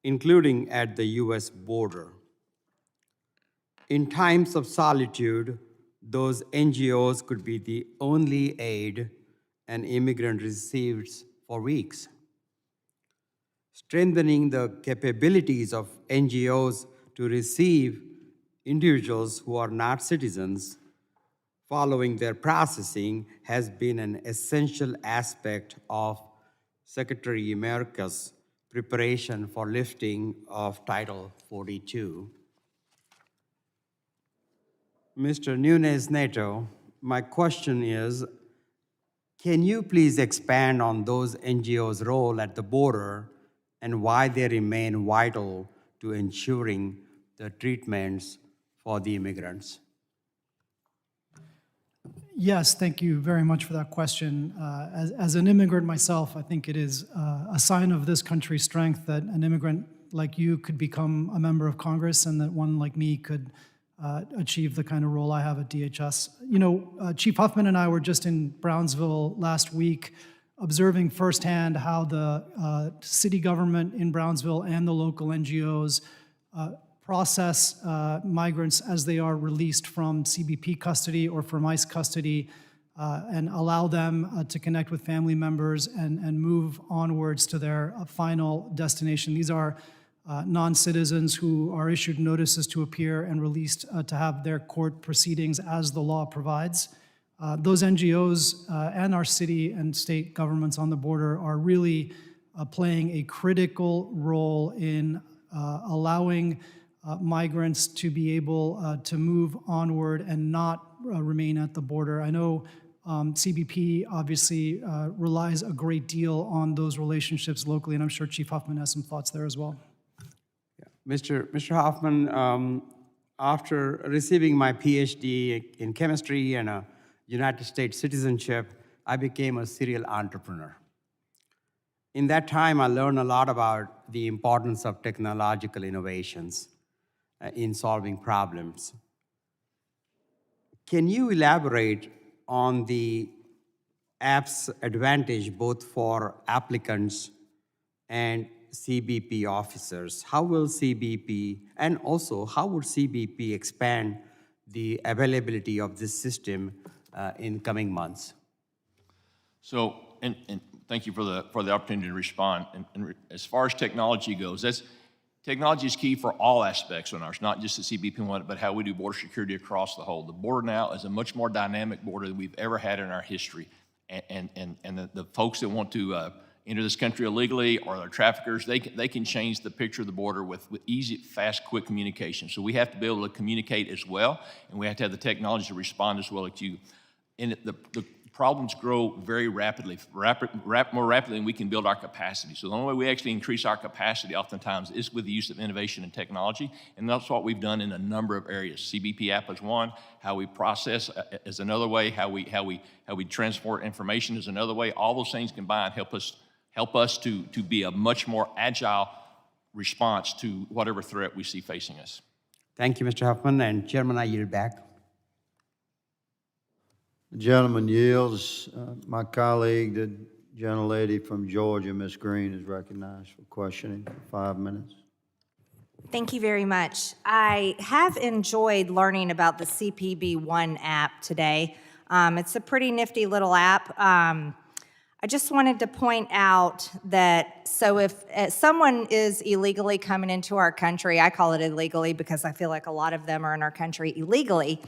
including at the US border. In times of solitude, those NGOs could be the only aid an immigrant receives for weeks. Strengthening the capabilities of NGOs to receive individuals who are not citizens following their processing has been an essential aspect of Secretary America's preparation for lifting of Title 42. Mr. Nunes-Neto, my question is, can you please expand on those NGOs' role at the border and why they remain vital to ensuring the treatments for the immigrants? Yes, thank you very much for that question. As an immigrant myself, I think it is a sign of this country's strength that an immigrant like you could become a member of Congress and that one like me could achieve the kind of role I have at DHS. You know, Chief Huffman and I were just in Brownsville last week observing firsthand how the city government in Brownsville and the local NGOs process migrants as they are released from CBP custody or from ICE custody and allow them to connect with family members and move onwards to their final destination. These are non-citizens who are issued notices to appear and released to have their court proceedings as the law provides. Those NGOs and our city and state governments on the border are really playing a critical role in allowing migrants to be able to move onward and not remain at the border. I know CBP obviously relies a great deal on those relationships locally, and I'm sure Chief Huffman has some thoughts there as well. Mr. Hoffman, after receiving my PhD in chemistry and a United States citizenship, I became a serial entrepreneur. In that time, I learned a lot about the importance of technological innovations in solving problems. Can you elaborate on the app's advantage both for applicants and CBP officers? How will CBP, and also how would CBP expand the availability of this system in coming months? So, and thank you for the opportunity to respond. And as far as technology goes, technology is key for all aspects on ours, not just the CBP one, but how we do border security across the whole. The border now is a much more dynamic border than we've ever had in our history. And the folks that want to enter this country illegally or are traffickers, they can change the picture of the border with easy, fast, quick communication. So we have to be able to communicate as well, and we have to have the technology to respond as well as you. And the problems grow very rapidly, more rapidly than we can build our capacity. So the only way we actually increase our capacity oftentimes is with the use of innovation and technology, and that's what we've done in a number of areas. CBP app is one, how we process is another way, how we transport information is another way. All those things combined help us to be a much more agile response to whatever threat we see facing us. Thank you, Mr. Huffman, and Chairman, I yield back. The gentleman yields. My colleague, the gentlelady from Georgia, Ms. Green, is recognized for questioning for 5 minutes. Thank you very much. I have enjoyed learning about the CPB One app today. It's a pretty nifty little app. I just wanted to point out that, so if someone is illegally coming into our country, I call it illegally because I feel like a lot of them are in our country illegally,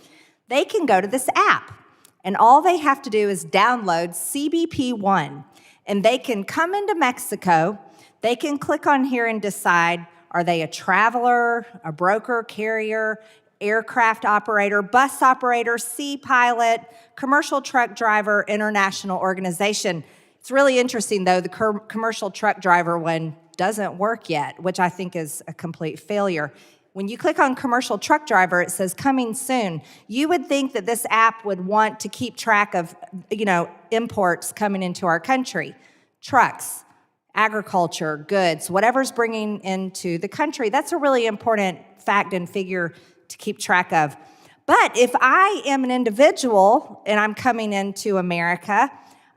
they can go to this app. And all they have to do is download CBP One. And they can come into Mexico, they can click on here and decide, are they a traveler, a broker, carrier, aircraft operator, bus operator, sea pilot, commercial truck driver, international organization. It's really interesting, though, the commercial truck driver one doesn't work yet, which I think is a complete failure. When you click on commercial truck driver, it says coming soon. You would think that this app would want to keep track of, imports coming into our country, trucks, agriculture, goods, whatever's bringing into the country. That's a really important fact and figure to keep track of. But if I am an individual and I'm coming into America,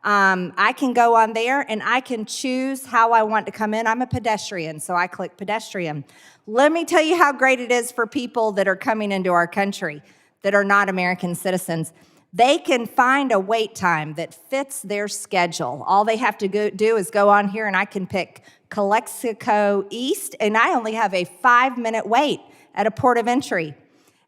I can go on there and I can choose how I want to come in. I'm a pedestrian, so I click pedestrian. Let me tell you how great it is for people that are coming into our country that are not American citizens. They can find a wait time that fits their schedule. All they have to do is go on here and I can pick Calexico East, and I only have a 5-minute wait at a port of entry.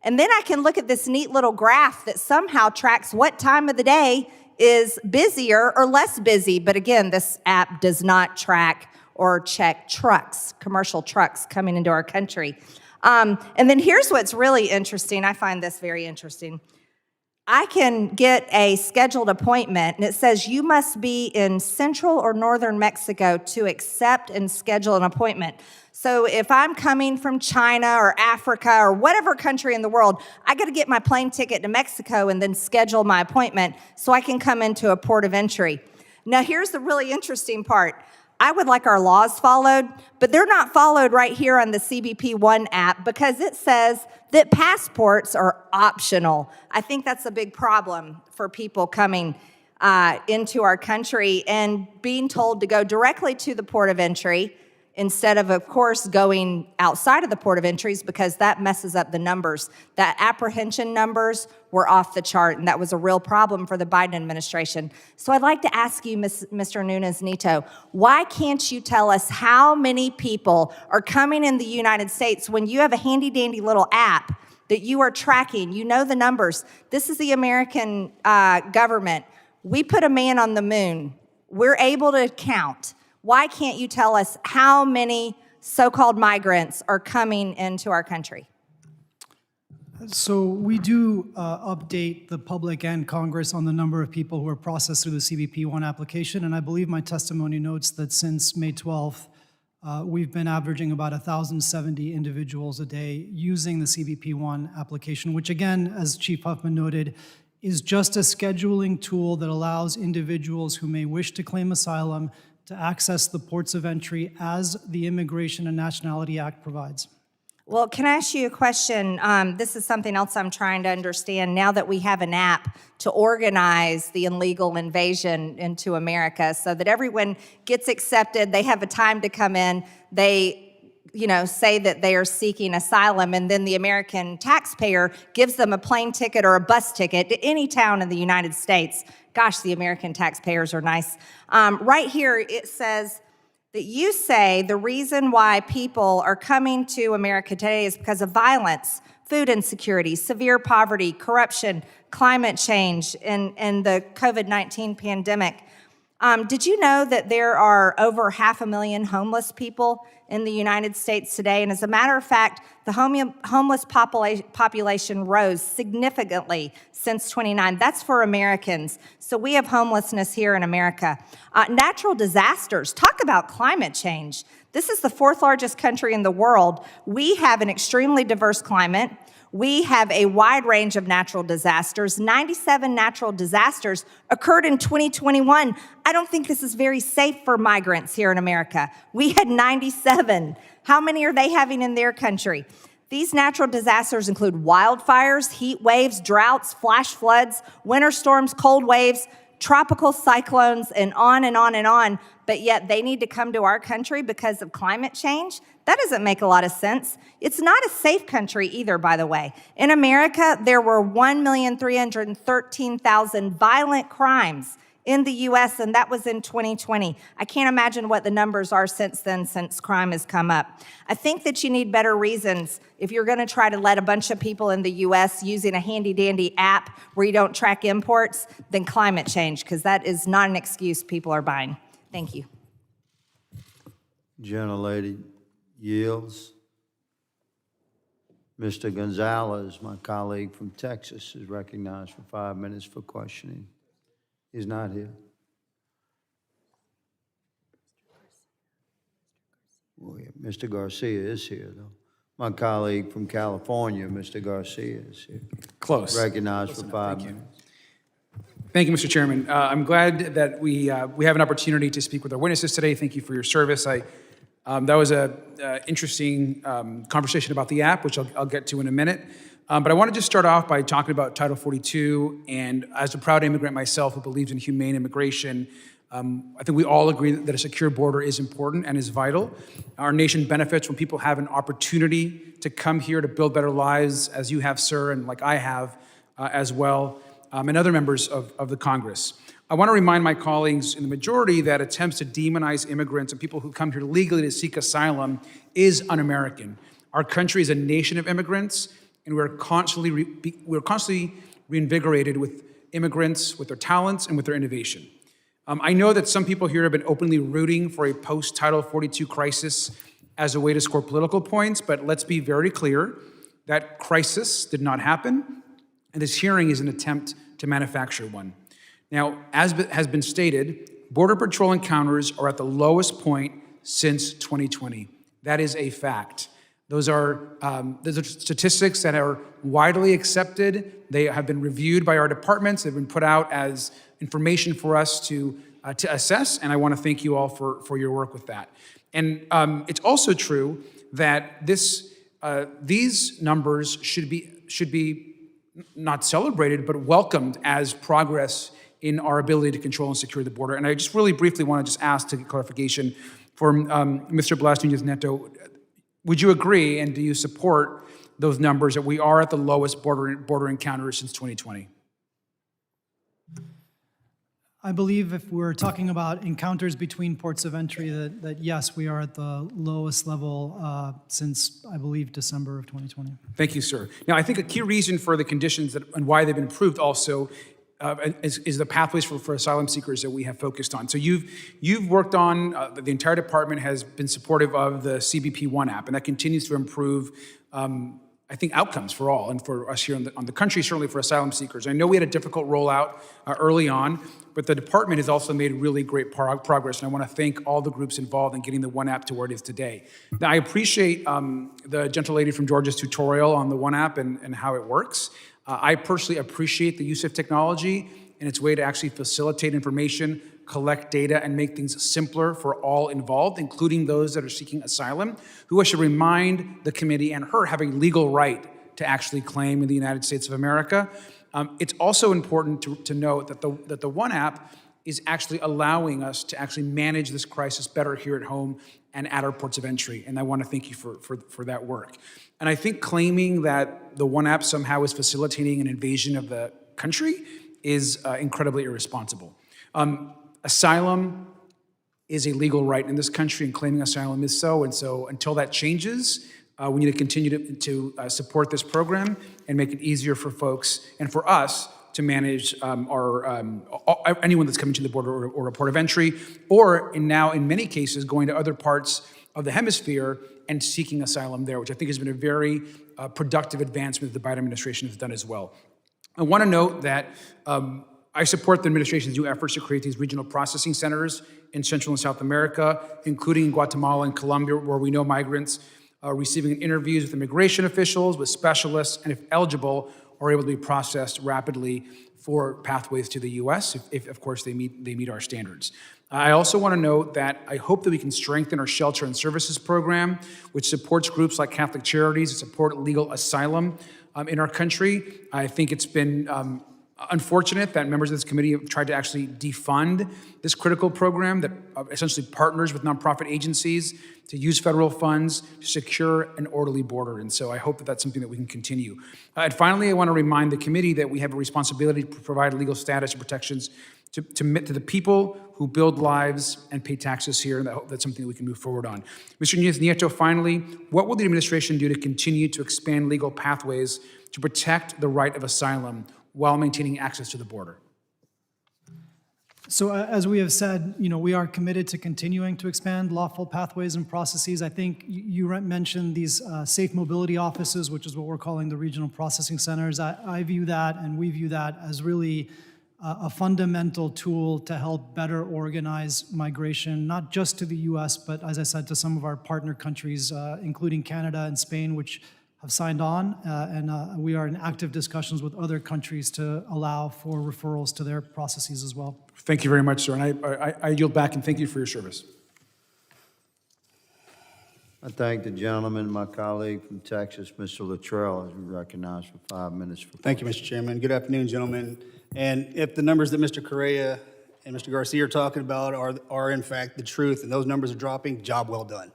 And then I can look at this neat little graph that somehow tracks what time of the day is busier or less busy. But again, this app does not track or check trucks, commercial trucks coming into our country. And then here's what's really interesting. I find this very interesting. I can get a scheduled appointment, and it says you must be in central or northern Mexico to accept and schedule an appointment. So if I'm coming from China or Africa or whatever country in the world, I got to get my plane ticket to Mexico and then schedule my appointment so I can come into a port of entry. Now, here's the really interesting part. I would like our laws followed, but they're not followed right here on the CBP One app because it says that passports are optional. I think that's a big problem for people coming into our country and being told to go directly to the port of entry instead of course, going outside of the port of entries because that messes up the numbers. That apprehension numbers were off the chart, and that was a real problem for the Biden administration. So I'd like to ask you, Mr. Nunes-Nito, why can't you tell us how many people are coming in the United States when you have a handy-dandy little app that you are tracking? You know the numbers. This is the American government. We put a man on the moon. We're able to count. Why can't you tell us how many so-called migrants are coming into our country? So we do update the public and Congress on the number of people who are processed through the CBP One application, and I believe my testimony notes that since May 12th, we've been averaging about 1,070 individuals a day using the CBP One application, which again, as Chief Huffman noted, is just a scheduling tool that allows individuals who may wish to claim asylum to access the ports of entry as the Immigration and Nationality Act provides. Well, can I ask you a question? This is something else I'm trying to understand now that we have an app to organize the illegal invasion into America so that everyone gets accepted, they have a time to come in, they say that they are seeking asylum, and then the American taxpayer gives them a plane ticket or a bus ticket to any town in the United States. Gosh, the American taxpayers are nice. Right here, it says that you say the reason why people are coming to America today is because of violence, food insecurity, severe poverty, corruption, climate change, and the COVID-19 pandemic. Did you know that there are over 500,000 homeless people in the United States today? And as a matter of fact, the homeless population rose significantly since 29. That's for Americans. So we have homelessness here in America. Natural disasters. Talk about climate change. This is the 4th largest country in the world. We have an extremely diverse climate. We have a wide range of natural disasters. 97 natural disasters occurred in 2021. I don't think this is very safe for migrants here in America. We had 97. How many are they having in their country? These natural disasters include wildfires, heat waves, droughts, flash floods, winter storms, cold waves, tropical cyclones, and on and on and on. But yet they need to come to our country because of climate change? That doesn't make a lot of sense. It's not a safe country either, by the way. In America, there were 1,313,000 violent crimes in the U.S., and that was in 2020. I can't imagine what the numbers are since then, since crime has come up. I think that you need better reasons if you're going to try to let a bunch of people in the U.S. using a handy-dandy app where you don't track imports than climate change, because that is not an excuse people are buying. Thank you. Gentlelady yields. Mr. Gonzalez, my colleague from Texas, is recognized for 5 minutes for questioning. He's not here. Oh, yeah, Mr. Garcia is here, though. My colleague from California, Mr. Garcia, is here. Close. Recognized for 5 minutes. Thank you, Mr. Chairman. I'm glad that we have an opportunity to speak with our witnesses today. Thank you for your service. That was an interesting conversation about the app, which I'll get to in a minute. But I want to just start off by talking about Title 42. And as a proud immigrant myself who believes in humane immigration, I think we all agree that a secure border is important and is vital. Our nation benefits when people have an opportunity to come here to build better lives, as you have, sir, and like I have as well, and other members of the Congress. I want to remind my colleagues in the majority that attempts to demonize immigrants and people who come here legally to seek asylum is un-American. Our country is a nation of immigrants, and we're constantly reinvigorated with immigrants, with their talents, and with their innovation. I know that some people here have been openly rooting for a post-Title 42 crisis as a way to score political points, but let's be very clear, that crisis did not happen, and this hearing is an attempt to manufacture one. Now, as has been stated, Border Patrol encounters are at the lowest point since 2020. That is a fact. Those are statistics that are widely accepted. They have been reviewed by our departments. They've been put out as information for us to assess, and I want to thank you all for your work with that. And it's also true that these numbers should be not celebrated, but welcomed as progress in our ability to control and secure the border. And I just really briefly want to just ask to get clarification for Mr. Blas Nunez-Neto. Would you agree, and do you support those numbers that we are at the lowest border encounters since 2020? I believe if we're talking about encounters between ports of entry, that yes, we are at the lowest level since, I believe, December of 2020. Thank you, sir. Now, I think a key reason for the conditions and why they've been improved also is the pathways for asylum seekers that we have focused on. So you've worked on, the entire department has been supportive of the CBP-1 app, and that continues to improve, I think, outcomes for all, and for us here on the country, certainly for asylum seekers. I know we had a difficult rollout early on, but the department has also made really great progress, and I want to thank all the groups involved in getting the One App to where it is today. Now, I appreciate the gentle lady from Georgia's tutorial on the One App and how it works. I personally appreciate the use of technology and its way to actually facilitate information, collect data, and make things simpler for all involved, including those that are seeking asylum, who I should remind the committee and her have a legal right to actually claim in the United States of America. It's also important to note that the One App is actually allowing us to actually manage this crisis better here at home and at our ports of entry, and I want to thank you for that work. And I think claiming that the One App somehow is facilitating an invasion of the country is incredibly irresponsible. Asylum is a legal right in this country, and claiming asylum is so. And so until that changes, we need to continue to support this program and make it easier for folks and for us to manage anyone that's coming to the border or a port of entry, or now in many cases going to other parts of the hemisphere and seeking asylum there, which I think has been a very productive advancement that the Biden administration has done as well. I want to note that I support the administration's new efforts to create these regional processing centers in Central and South America, including Guatemala and Colombia, where we know migrants are receiving interviews with immigration officials, with specialists, and if eligible, are able to be processed rapidly for pathways to the U.S., if of course, they meet our standards. I also want to note that I hope that we can strengthen our shelter and services program, which supports groups like Catholic Charities that support legal asylum in our country. I think it's been unfortunate that members of this committee have tried to actually defund this critical program that essentially partners with nonprofit agencies to use federal funds to secure an orderly border. And so I hope that that's something that we can continue. And finally, I want to remind the committee that we have a responsibility to provide legal status and protections to the people who build lives and pay taxes here, and that's something that we can move forward on. Mr. Nunez-Neto, finally, what will the administration do to continue to expand legal pathways to protect the right of asylum while maintaining access to the border? So as we have said, we are committed to continuing to expand lawful pathways and processes. I think you mentioned these safe mobility offices, which is what we're calling the regional processing centers. I view that, and we view that as really a fundamental tool to help better organize migration, not just to the US, but as I said, to some of our partner countries, including Canada and Spain, which have signed on, and we are in active discussions with other countries to allow for referrals to their processes as well. Thank you very much, sir, and I yield back and thank you for your service. I thank the gentleman, my colleague from Texas, Mr. Luttrell, is recognized for 5 minutes. Thank you, Mr. Chairman. Good afternoon, gentlemen. And if the numbers that Mr. Correa and Mr. Garcia are talking about are in fact the truth, and those numbers are dropping, job well done.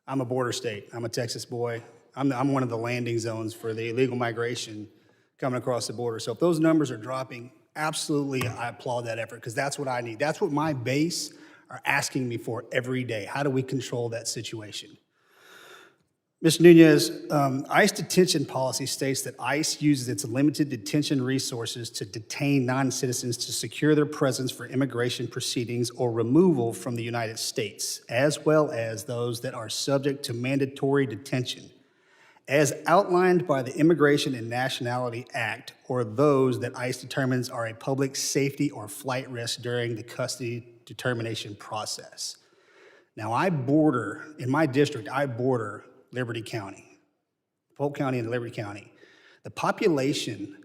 I'm a border state. I'm a Texas boy. I'm one of the landing zones for the illegal migration coming across the border. So if those numbers are dropping, absolutely, I applaud that effort, because that's what I need. That's what my base are asking me for every day. How do we control that situation? Mr. Nunez, ICE detention policy states that ICE uses its limited detention resources to detain non-citizens to secure their presence for immigration proceedings or removal from the United States, as well as those that are subject to mandatory detention, as outlined by the Immigration and Nationality Act, or those that ICE determines are a public safety or flight risk during the custody determination process. Now, in my district, I border Liberty County, Polk County and Liberty County. The population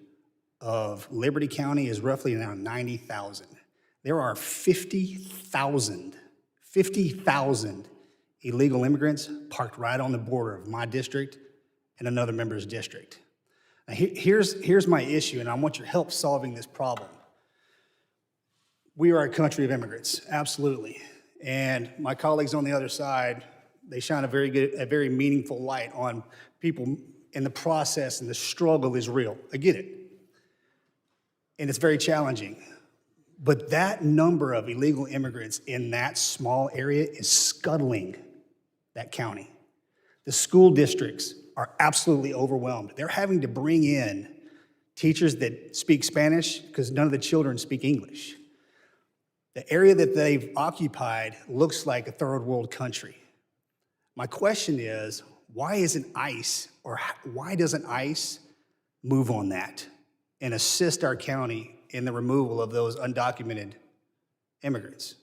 of Liberty County is roughly around 90,000. There are 50,000 illegal immigrants parked right on the border of my district and another member's district. Now, here's my issue, and I want your help solving this problem. We are a country of immigrants, absolutely. And my colleagues on the other side, they shine a very meaningful light on people in the process, and the struggle is real. I get it. And it's very challenging. But that number of illegal immigrants in that small area is scuttling that county. The school districts are absolutely overwhelmed. They're having to bring in teachers that speak Spanish because none of the children speak English. The area that they've occupied looks like a third world country. My question is, why doesn't ICE move on that and assist our county in the removal of those undocumented immigrants?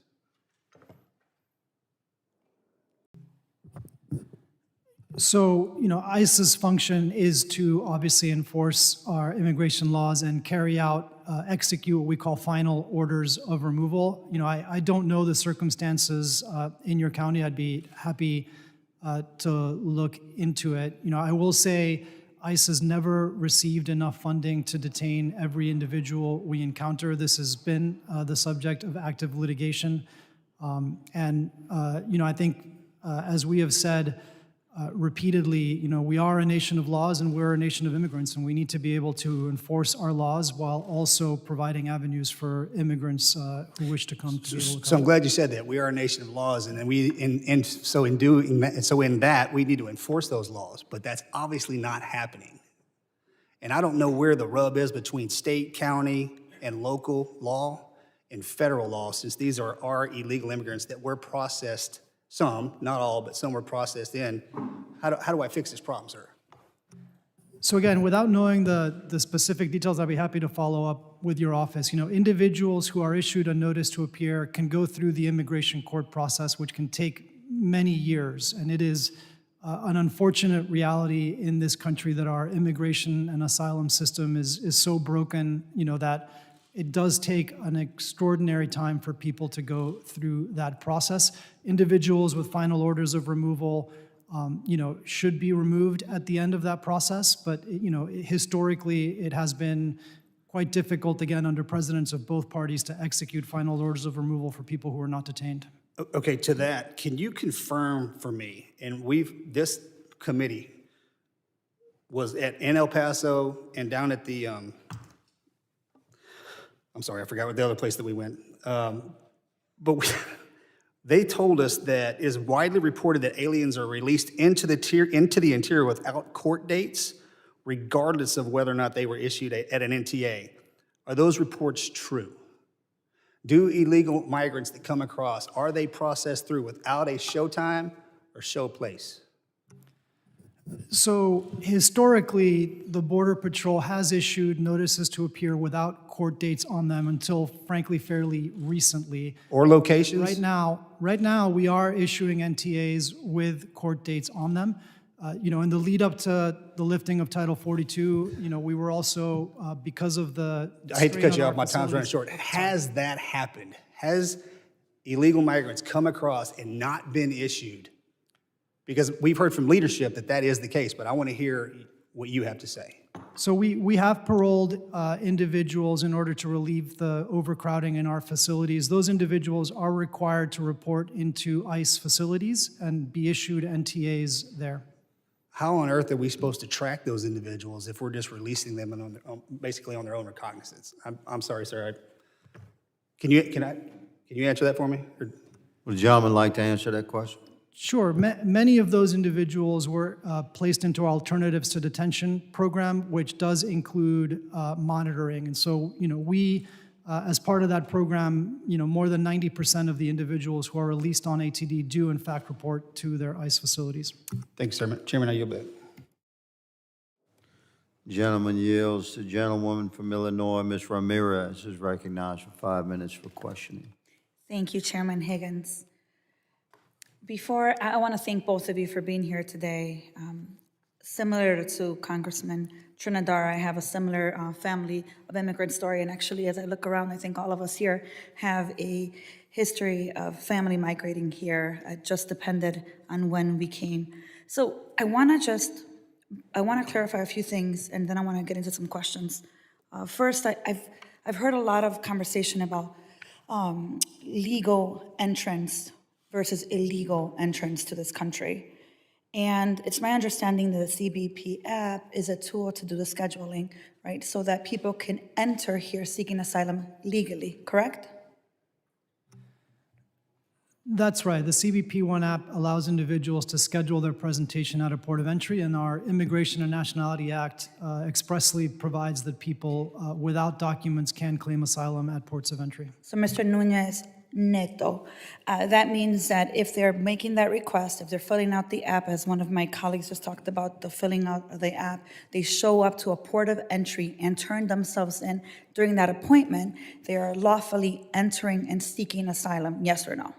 So, ICE's function is to obviously enforce our immigration laws and carry out, execute what we call final orders of removal. I don't know the circumstances in your county. I'd be happy to look into it. I will say ICE has never received enough funding to detain every individual we encounter. This has been the subject of active litigation. I think, as we have said repeatedly, we are a nation of laws and we're a nation of immigrants, and we need to be able to enforce our laws while also providing avenues for immigrants who wish to come to be able to So I'm glad you said that. We are a nation of laws, and so in that, we need to enforce those laws, but that's obviously not happening. And I don't know where the rub is between state, county, and local law and federal law, since these are our illegal immigrants that were processed. Some, not all, but some were processed in. How do I fix this problem, sir? So again, without knowing the specific details, I'd be happy to follow up with your office. Individuals who are issued a notice to appear can go through the immigration court process, which can take many years. And it is an unfortunate reality in this country that our immigration and asylum system is so broken, that it does take an extraordinary time for people to go through that process. Individuals with final orders of removal, should be removed at the end of that process. But, historically, it has been quite difficult, again, under presidents of both parties, to execute final orders of removal for people who are not detained. Okay, to that, can you confirm for me, and this committee was in El Paso and down at the, I'm sorry, I forgot what the other place that we went. They told us that it is widely reported that aliens are released into the interior without court dates, regardless of whether or not they were issued at an NTA. Are those reports true? Do illegal migrants that come across, are they processed through without a show time or show place? So historically, the Border Patrol has issued notices to appear without court dates on them until frankly fairly recently. Or locations? Right now, we are issuing NTAs with court dates on them. In the lead up to the lifting of Title 42, we were also, because of the I hate to strain cut you on off, our my time's running facilities- short. Has that happened? Has illegal migrants come across and not been issued? Because we've heard from leadership that that is the case, but I want to hear what you have to say. So we have paroled individuals in order to relieve the overcrowding in our facilities. Those individuals are required to report into ICE facilities and be issued NTAs there. How on earth are we supposed to track those individuals if we're just releasing them basically on their own recognizance? I'm sorry, sir. Can you answer that for me? Or- Would the gentleman like to answer that question? Sure. Many of those individuals were placed into our Alternatives to Detention program, which does include monitoring. And so, we, as part of that program, more than 90% of the individuals who are released on ATD do in fact report to their ICE facilities. Thank you, sir. Chairman, I yield back. Gentleman yields. The gentlewoman from Illinois, Ms. Ramirez, is recognized for 5 minutes for questioning. Thank you, Chairman Higgins. I want to thank both of you for being here today. Similar to Congressman Trinidad, I have a similar family of immigrant story, and actually, as I look around, I think all of us here have a history of family migrating here. It just depended on when we came. So I want to clarify a few things, and then I want to get into some questions. First, I've heard a lot of conversation about legal entrance versus illegal entrance to this country. And it's my understanding that the CBP app is a tool to do the scheduling, right? So that people can enter here seeking asylum legally, correct? That's right. The CBP One app allows individuals to schedule their presentation at a port of entry, and our Immigration and Nationality Act expressly provides that people without documents can claim asylum at ports of entry. So Mr. Nunez Neto, that means that if they're making that request, if they're filling out the app, as one of my colleagues just talked about, the filling out of the app, they show up to a port of entry and turn themselves in during that appointment, they are lawfully entering and seeking asylum, yes or no?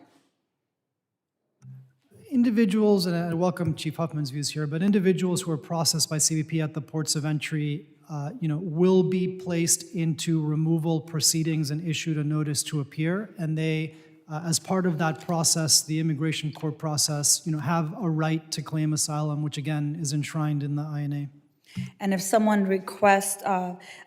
Individuals, and I welcome Chief Huffman's views here, but individuals who are processed by CBP at the ports of entry, will be placed into removal proceedings and issued a notice to appear. And they, as part of that process, the immigration court process, have a right to claim asylum, which again is enshrined in the INA. And if someone requests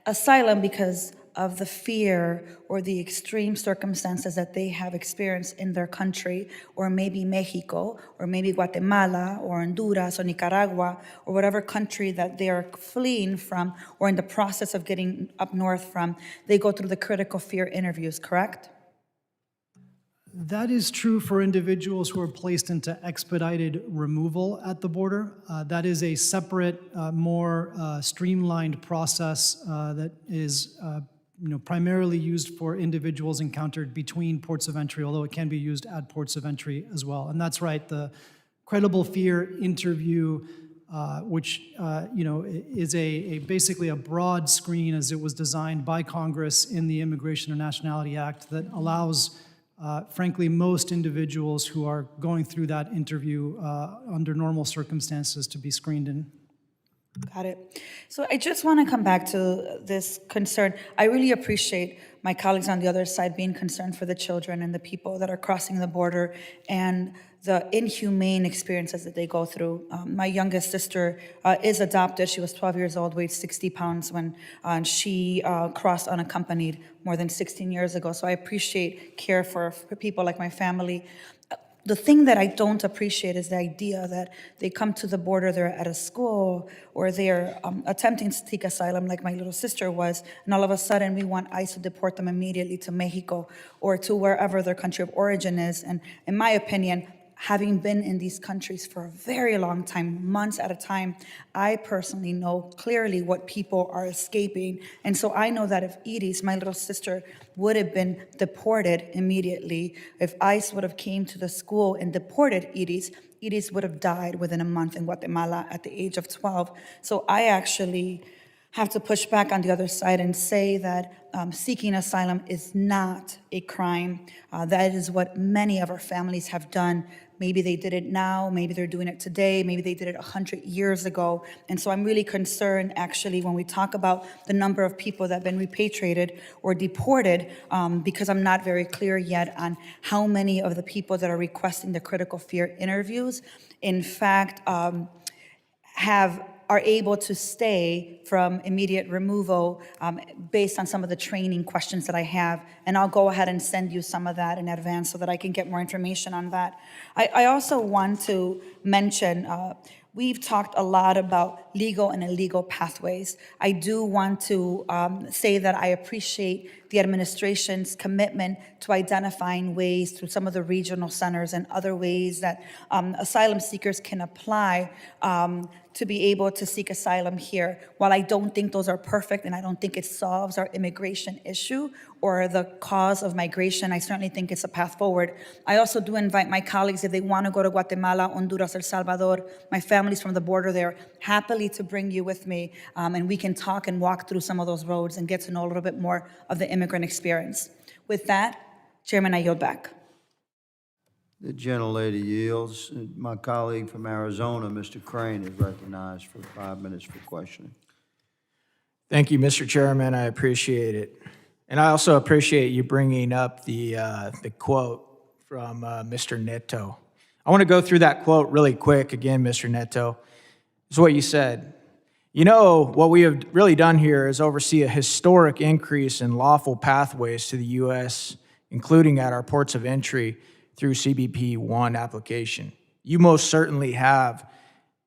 asylum because of the fear or the extreme circumstances that they have experienced in their country, or maybe Mexico, or maybe Guatemala, or Honduras, or Nicaragua, or whatever country that they are fleeing from, or in the process of getting up north from, they go through the critical fear interviews, correct? That is true for individuals who are placed into expedited removal at the border. That is a separate, more streamlined process that is primarily used for individuals encountered between ports of entry, although it can be used at ports of entry as well. And that's right, the credible fear interview, which is basically a broad screen as it was designed by Congress in the Immigration and Nationality Act that allows, frankly, most individuals who are going through that interview under normal circumstances to be screened in. Got it. So I just want to come back to this concern. I really appreciate my colleagues on the other side being concerned for the children and the people that are crossing the border and the inhumane experiences that they go through. My youngest sister is adopted. She was 12 years old, weighed 60 pounds when she crossed unaccompanied more than 16 years ago. So I appreciate care for people like my family. The thing that I don't appreciate is the idea that they come to the border, they're at a school, or they're attempting to seek asylum like my little sister was, and all of a sudden we want ICE to deport them immediately to Mexico or to wherever their country of origin is. And in my opinion, having been in these countries for a very long time, months at a time, I personally know clearly what people are escaping. And so I know that if Edie's, my little sister, would have been deported immediately, if ICE would have came to the school and deported Edie's would have died within a month in Guatemala at the age of 12. So I actually have to push back on the other side and say that seeking asylum is not a crime. That is what many of our families have done. Maybe they did it now, maybe they're doing it today, maybe they did it 100 years ago. And so I'm really concerned, actually, when we talk about the number of people that have been repatriated or deported, because I'm not very clear yet on how many of the people that are requesting the critical fear interviews, in fact, are able to stay from immediate removal based on some of the training questions that I have. And I'll go ahead and send you some of that in advance so that I can get more information on that. I also want to mention, we've talked a lot about legal and illegal pathways. I do want to say that I appreciate the administration's commitment to identifying ways through some of the regional centers and other ways that asylum seekers can apply to be able to seek asylum here. While I don't think those are perfect and I don't think it solves our immigration issue or the cause of migration, I certainly think it's a path forward. I also do invite my colleagues, if they want to go to Guatemala, Honduras, El Salvador, my family's from the border there, happily to bring you with me, and we can talk and walk through some of those roads and get to know a little bit more of the immigrant experience. With that, Chairman, I yield back. The gentlelady yields. My colleague from Arizona, Mr. Crane, is recognized for 5 minutes for questioning. Thank you, Mr. Chairman. I appreciate it. And I also appreciate you bringing up the quote from Mr. Neto. I want to go through that quote really quick again, Mr. Neto. This is what you said. You know, what we have really done here is oversee a historic increase in lawful pathways to the U.S., including at our ports of entry through CBP-1 application. You most certainly have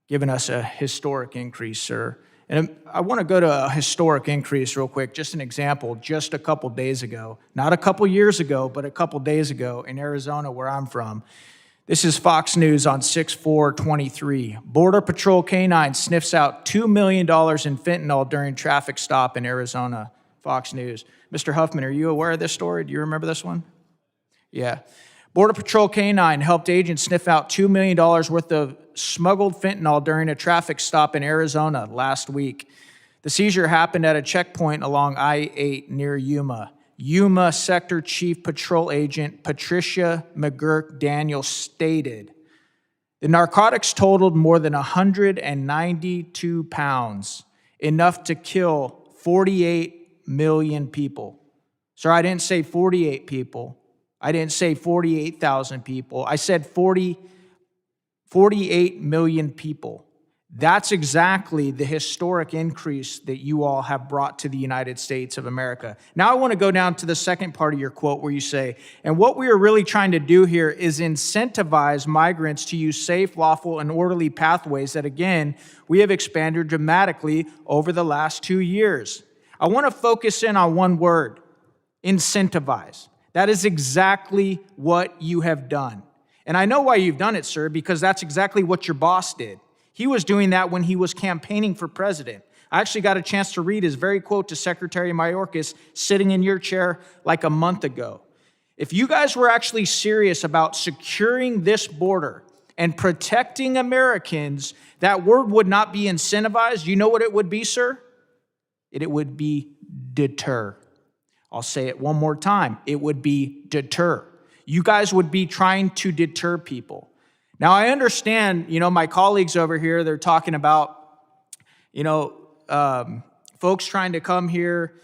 given us a historic increase, sir. And I want to go to a historic increase real quick. Just an example, just a couple days ago, not a couple years ago, but a couple days ago in Arizona, where I'm from. This is Fox News on 6/4/23. Border Patrol K-9 sniffs out $2 million in fentanyl during traffic stop in Arizona. Fox News. Mr. Huffman, are you aware of this story? Do you remember this one? Yeah. Border Patrol K-9 helped agents sniff out $2 million worth of smuggled fentanyl during a traffic stop in Arizona last week. The seizure happened at a checkpoint along I-8 near Yuma. Yuma Sector Chief Patrol Agent Patricia McGurk Daniels stated, the narcotics totaled more than 192 pounds, enough to kill 48 million people. Sir, I didn't say 48 people. I didn't say 48,000 people. I said 48 million people. That's exactly the historic increase that you all have brought to the United States of America. Now I want to go down to the second part of your quote where you say, and what we are really trying to do here is incentivize migrants to use safe, lawful, and orderly pathways that, again, we have expanded dramatically over the last 2 years. I want to focus in on one word, incentivize. That is exactly what you have done. And I know why you've done it, sir, because that's exactly what your boss did. He was doing that when he was campaigning for president. I actually got a chance to read his very quote to Secretary Mayorkas sitting in your chair like a month ago. If you guys were actually serious about securing this border and protecting Americans, that word would not be incentivized. You know what it would be, sir? It would be deter. I'll say it one more time. It would be deter. You guys would be trying to deter people. Now, I understand, my colleagues over here, they're talking about, folks trying to come here,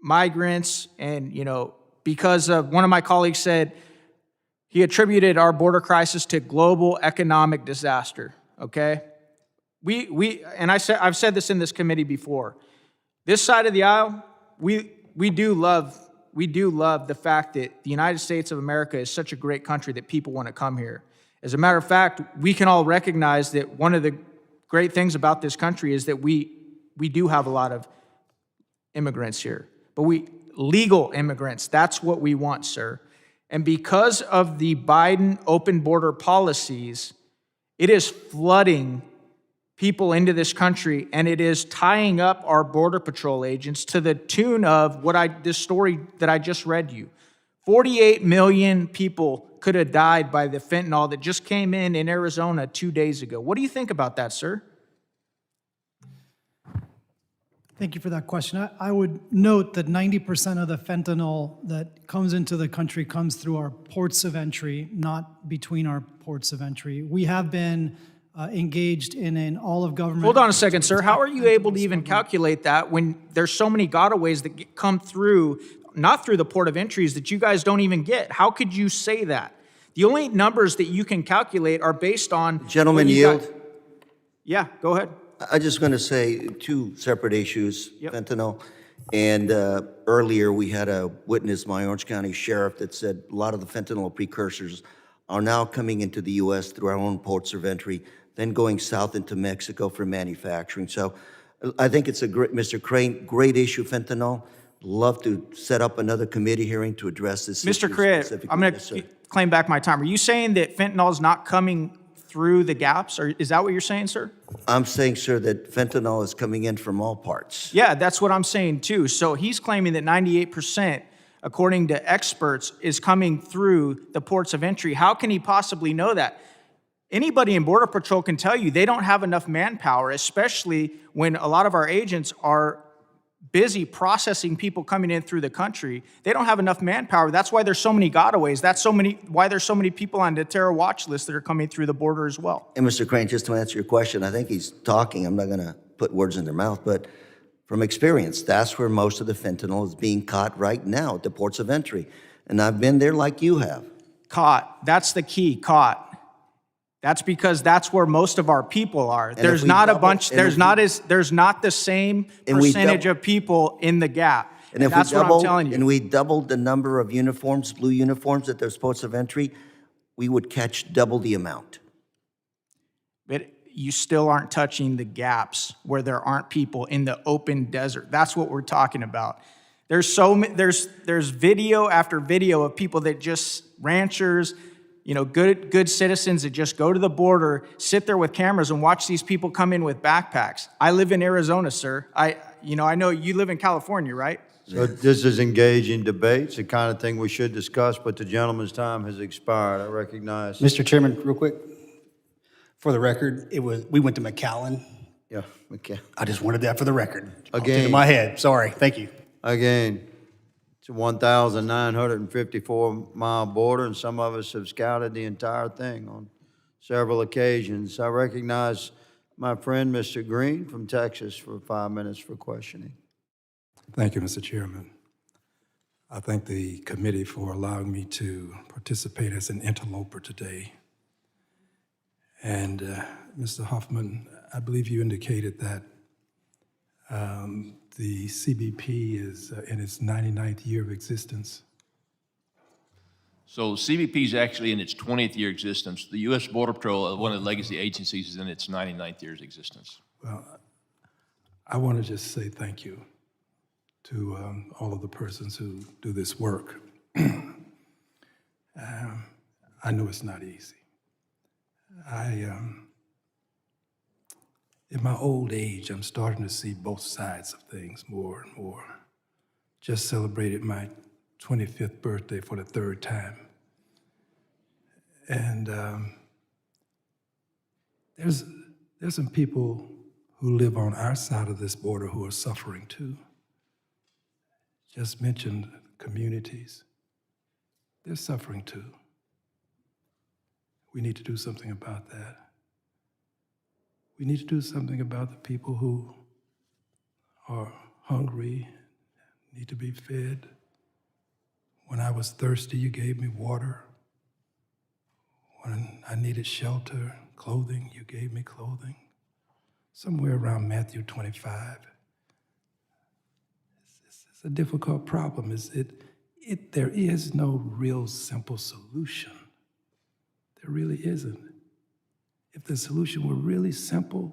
migrants, and, because of, one of my colleagues said, he attributed our border crisis to global economic disaster, okay? I've said this in this committee before. This side of the aisle, we do love the fact that the United States of America is such a great country that people want to come here. As a matter of fact, we can all recognize that one of the great things about this country is that we do have a lot of immigrants here. But legal immigrants, that's what we want, sir. And because of the Biden open border policies, it is flooding people into this country, and it is tying up our Border Patrol agents to the tune of this story that I just read you. 48 million people could have died by the fentanyl that just came in Arizona 2 days ago. What do you think about that, sir? Thank you for that question. I would note that 90% of the fentanyl that comes into the country comes through our ports of entry, not between our ports of entry. We have been engaged in an all-of-government... Hold on a second, sir. How are you able to even calculate that when there's so many gotaways that come through, not through the port of entries, that you guys don't even get? How could you say that? The only numbers that you can calculate are based on... Gentlemen, yield. Yeah, go ahead. I just going to say two separate issues, fentanyl. And earlier, we had a witness, my Orange County sheriff, that said a lot of the fentanyl precursors are now coming into the U.S. through our own ports of entry, then going south into Mexico for manufacturing. So I think it's a great, Mr. Crane, great issue, fentanyl. Love to set up another committee hearing to address this issue Mr. Correa, specifically. I'm going Yes, to sir. claim back my time. Are you saying that fentanyl is not coming through the gaps? Or is that what you're saying, sir? I'm saying, sir, that fentanyl is coming in from all parts. Yeah, that's what I'm saying too. So he's claiming that 98%, according to experts, is coming through the ports of entry. How can he possibly know that? Anybody in Border Patrol can tell you they don't have enough manpower, especially when a lot of our agents are busy processing people coming in through the country. They don't have enough manpower. That's why there's so many gotaways. Why there's so many people on the terror watch list that are coming through the border as well. And Mr. Crane, just to answer your question, I think he's talking, I'm not going to put words in their mouth, but from experience, that's where most of the fentanyl is being caught right now, at the ports of entry. And I've been there like you have. Caught. That's the key, caught. That's because that's where most of our people are. if There's we not a double- bunch, and there's if not we- as, there's not the same And we percentage double- of people in the gap. And if That's we what I'm telling you. and we doubled the number of uniforms, blue uniforms at those ports of entry, we would catch double the amount. But you still aren't touching the gaps where there aren't people in the open desert. That's what we're talking about. There's video after video of people that just, ranchers, good citizens that just go to the border, sit there with cameras and watch these people come in with backpacks. I live in Arizona, sir. I know you live in California, right? So this is engaging debates, the kind of thing we should discuss, but the gentleman's time has expired. I recognize. Mr. Chairman, real quick, for the record, we went to McAllen. Yeah, okay. I just wanted that for the record. Popped Again. into my head, sorry, thank you. Again, it's a 1,954-mile border, and some of us have scouted the entire thing on several occasions. I recognize my friend, Mr. Green from Texas, for 5 minutes for questioning. Thank you, Mr. Chairman. I thank the committee for allowing me to participate as an interloper today. And Mr. Hoffman, I believe you indicated that the CBP is in its 99th year of existence. So CBP is actually in its 20th year existence. The U.S. Border Patrol, one of the legacy agencies, is in its 99th year's existence. Well, I want to just say thank you to all of the persons who do this work. I know it's not easy. In my old age, I'm starting to see both sides of things more and more. Just celebrated my 25th birthday for the third time. And there's some people who live on our side of this border who are suffering too. Just mentioned communities. They're suffering too. We need to do something about that. We need to do something about the people who are hungry, need to be fed. When I was thirsty, you gave me water. When I needed shelter, clothing, you gave me clothing. Somewhere around Matthew 25. It's a difficult problem. There is no real simple solution. There really isn't. If the solution were really simple,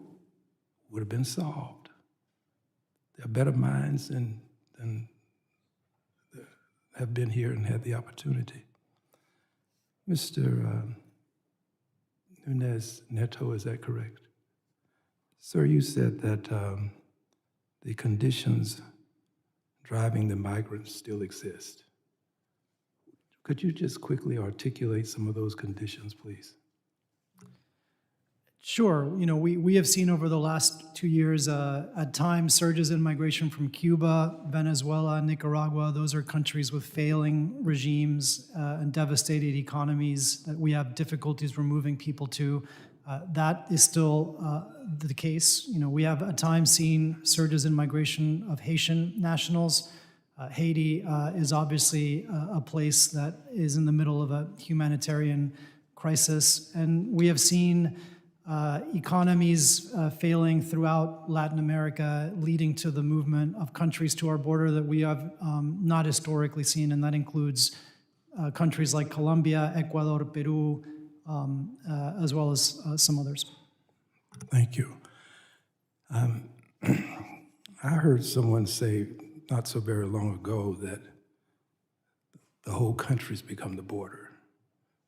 it would have been solved. There are better minds than have been here and had the opportunity. Mr. Nunez Neto, is that correct? Sir, you said that the conditions driving the migrants still exist. Could you just quickly articulate some of those conditions, please? Sure. We have seen over the last 2 years, at times, surges in migration from Cuba, Venezuela, Nicaragua. Those are countries with failing regimes and devastated economies that we have difficulties removing people to. That is still the case. We have at times seen surges in migration of Haitian nationals. Haiti is obviously a place that is in the middle of a humanitarian crisis, and we have seen economies failing throughout Latin America, leading to the movement of countries to our border that we have not historically seen, and that includes countries like Colombia, Ecuador, Peru, as well as some others. Thank you. I heard someone say not so very long ago that the whole country's become the border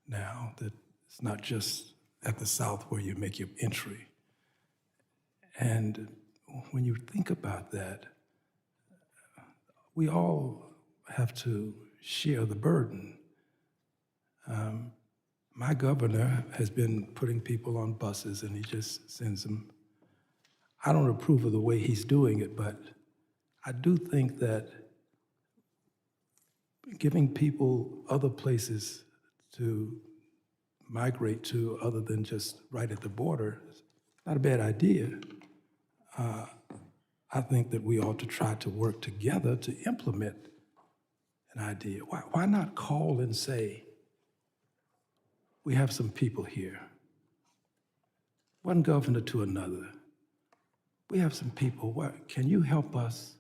now, that it's not just at the south where you make your entry. And when you think about that, we all have to share the burden. My governor has been putting people on buses and he just sends them. I don't approve of the way he's doing it, but I do think that giving people other places to migrate to other than just right at the border is not a bad idea. I think that we ought to try to work together to implement an idea. Why not call and say, we have some people here, one governor to another. We have some people, can you help us?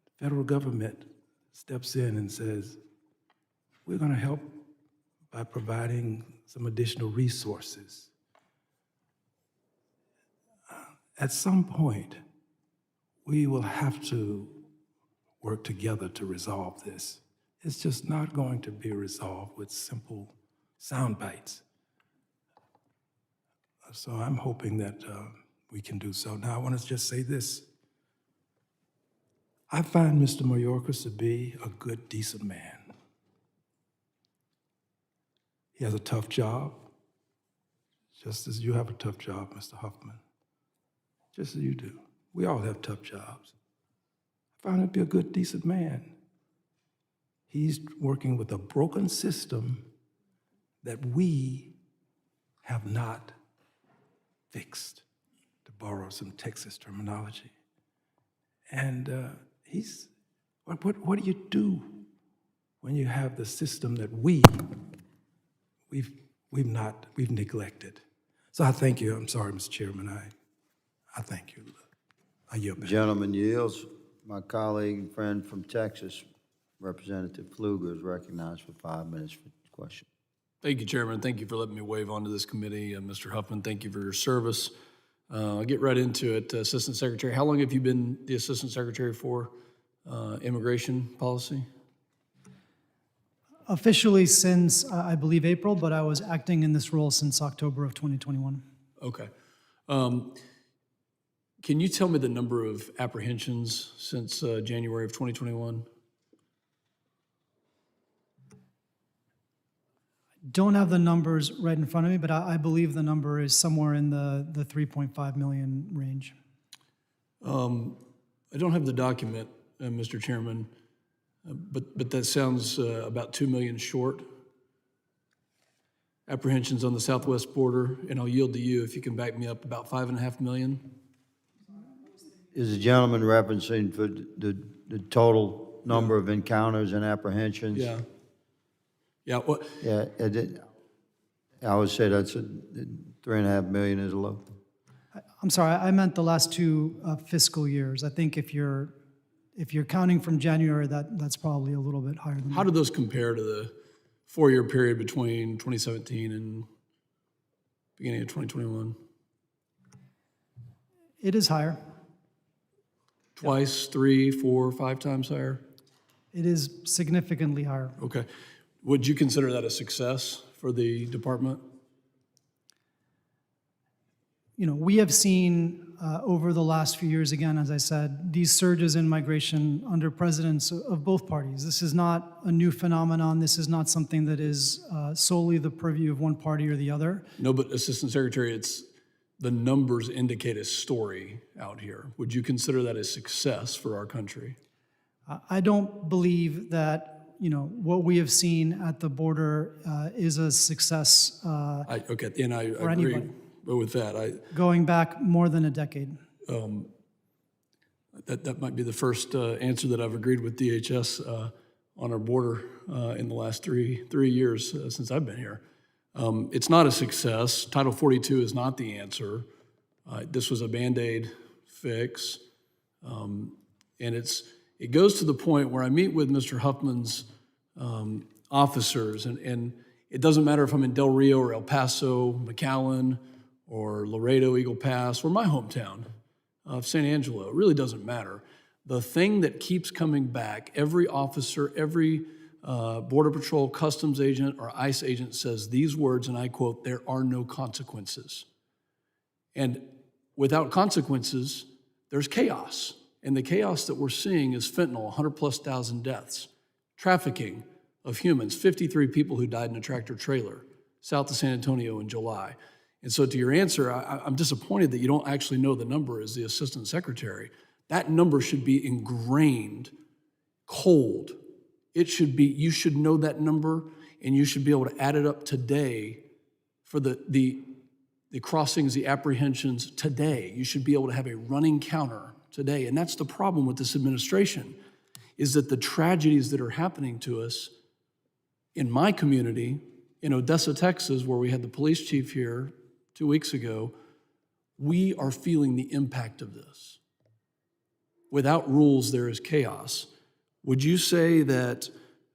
The federal government steps in and says, we're gonna help by providing some additional resources. At some point, we will have to work together to resolve this. It's just not going to be resolved with simple sound bites. So I'm hoping that we can do so. Now, I want to just say this. I find Mr. Mayorkas to be a good, decent man. He has a tough job, just as you have a tough job, Mr. Huffman, just as you do. We all have tough jobs. I found him to be a good, decent man. He's working with a broken system that we have not fixed, to borrow some Texas terminology. And what do you do when you have the system that we've neglected? So I thank you. I'm sorry, Mr. Chairman. I thank you. I yield back. Gentleman yields. My colleague and friend from Texas, Representative Pfluger, is recognized for 5 minutes for question. Thank you, Chairman. Thank you for letting me wave onto this committee. Mr. Huffman, thank you for your service. I'll get right into it. Assistant Secretary, how long have you been the Assistant Secretary for immigration policy? Officially since, I believe, April, but I was acting in this role since October of 2021. Okay. Can you tell me the number of apprehensions since January of 2021? Don't have the numbers right in front of me, but I believe the number is somewhere in the 3.5 million range. I don't have the document, Mr. Chairman, but that sounds about 2 million short. Apprehensions on the southwest border, and I'll yield to you if you can back me up, about 5.5 million. Is the gentleman referencing for the total number of encounters and apprehensions? Yeah. Yeah. Well, Yeah, I would say that's 3.5 million is low. I'm sorry, I meant the last two fiscal years. I think if you're counting from January, that's probably a little bit higher than that. how do those compare to the 4-year period between 2017 and beginning of 2021? It is higher. Twice, 3, 4, 5 times higher? It is significantly higher. Okay. Would you consider that a success for the department? You know, we have seen over the last few years, again, as I said, these surges in migration under presidents of both parties. This is not a new phenomenon. This is not something that is solely the purview of one party or the other. No, but Assistant Secretary, the numbers indicate a story out here. Would you consider that a success for our country? I don't believe that, you know, what we have seen at the border is a success Okay, and I for agree anybody. with that. Going back more than a decade. That might be the first answer that I've agreed with DHS on our border in the last three years since I've been here. It's not a success. Title 42 is not the answer. This was a Band-Aid fix. And it goes to the point where I meet with Mr. Huffman's officers, and it doesn't matter if I'm in Del Rio or El Paso, McAllen, or Laredo, Eagle Pass, or my hometown of San Angelo. It really doesn't matter. The thing that keeps coming back, every officer, every Border Patrol, Customs agent, or ICE agent says these words, and I quote, "There are no consequences." And without consequences, there's chaos. And the chaos that we're seeing is fentanyl, 100,000+ deaths, trafficking of humans, 53 people who died in a tractor trailer south of San Antonio in July. And so to your answer, I'm disappointed that you don't actually know the number as the Assistant Secretary. That number should be ingrained, cold. It should be, you should know that number, and you should be able to add it up today for the crossings, the apprehensions today. You should be able to have a running counter today. And that's the problem with this administration, is that the tragedies that are happening to us in my community, in Odessa, Texas, where we had the police chief here 2 weeks ago, we are feeling the impact of this. Without rules, there is chaos. Would you say that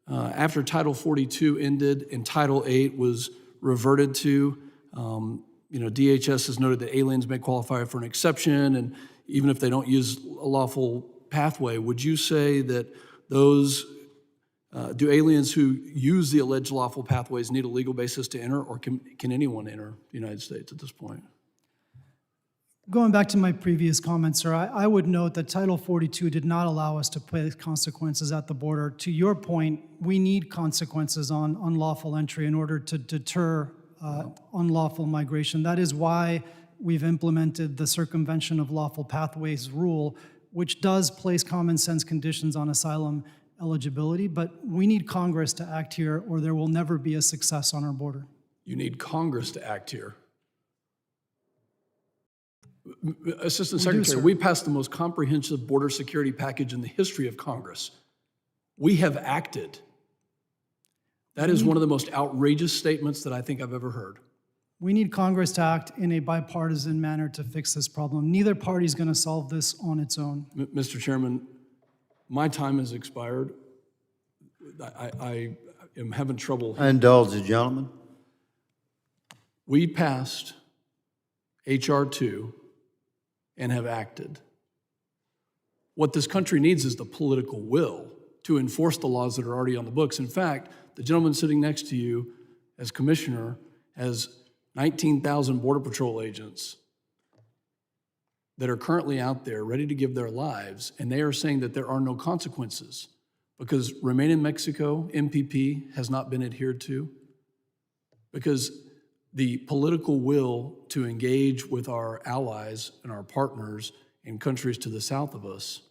after Title 42 ended and Title 8 was reverted to, DHS has noted that aliens may qualify for an exception, and even if they don't use a lawful pathway, would you say that do aliens who use the alleged lawful pathways need a legal basis to enter, or can anyone enter the United States at this point? Going back to my previous comments, sir, I would note that Title 42 did not allow us to place consequences at the border. To your point, we need consequences on unlawful entry in order to deter unlawful migration. That is why we've implemented the circumvention of lawful pathways rule, which does place common sense conditions on asylum eligibility, but we need Congress to act here or there will never be a success on our border. You need Congress to act here. Assistant Secretary, we passed the most comprehensive border security package in the history of Congress. We have acted. That is one of the most outrageous statements that I think I've ever heard. We need Congress to act in a bipartisan manner to fix this problem. Neither party is going to solve this on its own. Mr. Chairman, my time has expired. I am having trouble. I indulge the gentleman. We passed H.R. 2 and have acted. What this country needs is the political will to enforce the laws that are already on the books. In fact, the gentleman sitting next to you as commissioner has 19,000 Border Patrol agents that are currently out there ready to give their lives, and they are saying that there are no consequences because Remain in Mexico, MPP, has not been adhered to, because the political will to engage with our allies and our partners in countries to the south of us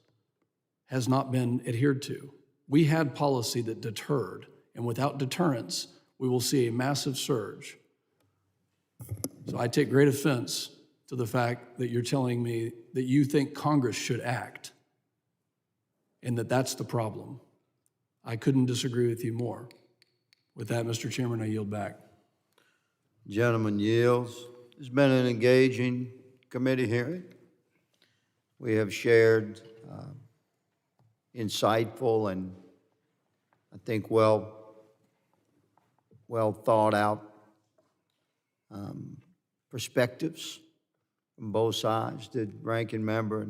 has not been adhered to. We had policy that deterred, and without deterrence, we will see a massive surge. So I take great offense to the fact that you're telling me that you think Congress should act and that that's the problem. I couldn't disagree with you more. With that, Mr. Chairman, I yield back. Gentleman yields. It's been an engaging committee hearing. We have shared insightful and I think well thought out perspectives from both sides. The ranking member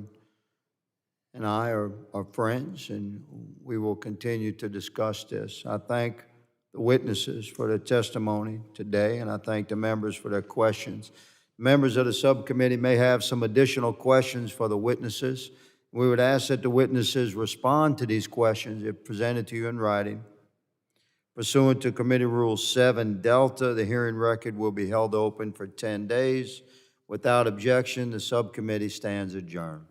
and I are friends, and we will continue to discuss this. I thank the witnesses for their testimony today, and I thank the members for their questions. Members of the subcommittee may have some additional questions for the witnesses. We would ask that the witnesses respond to these questions if presented to you in writing. Pursuant to Committee Rule 7 Delta, the hearing record will be held open for 10 days. Without objection, the subcommittee stands adjourned.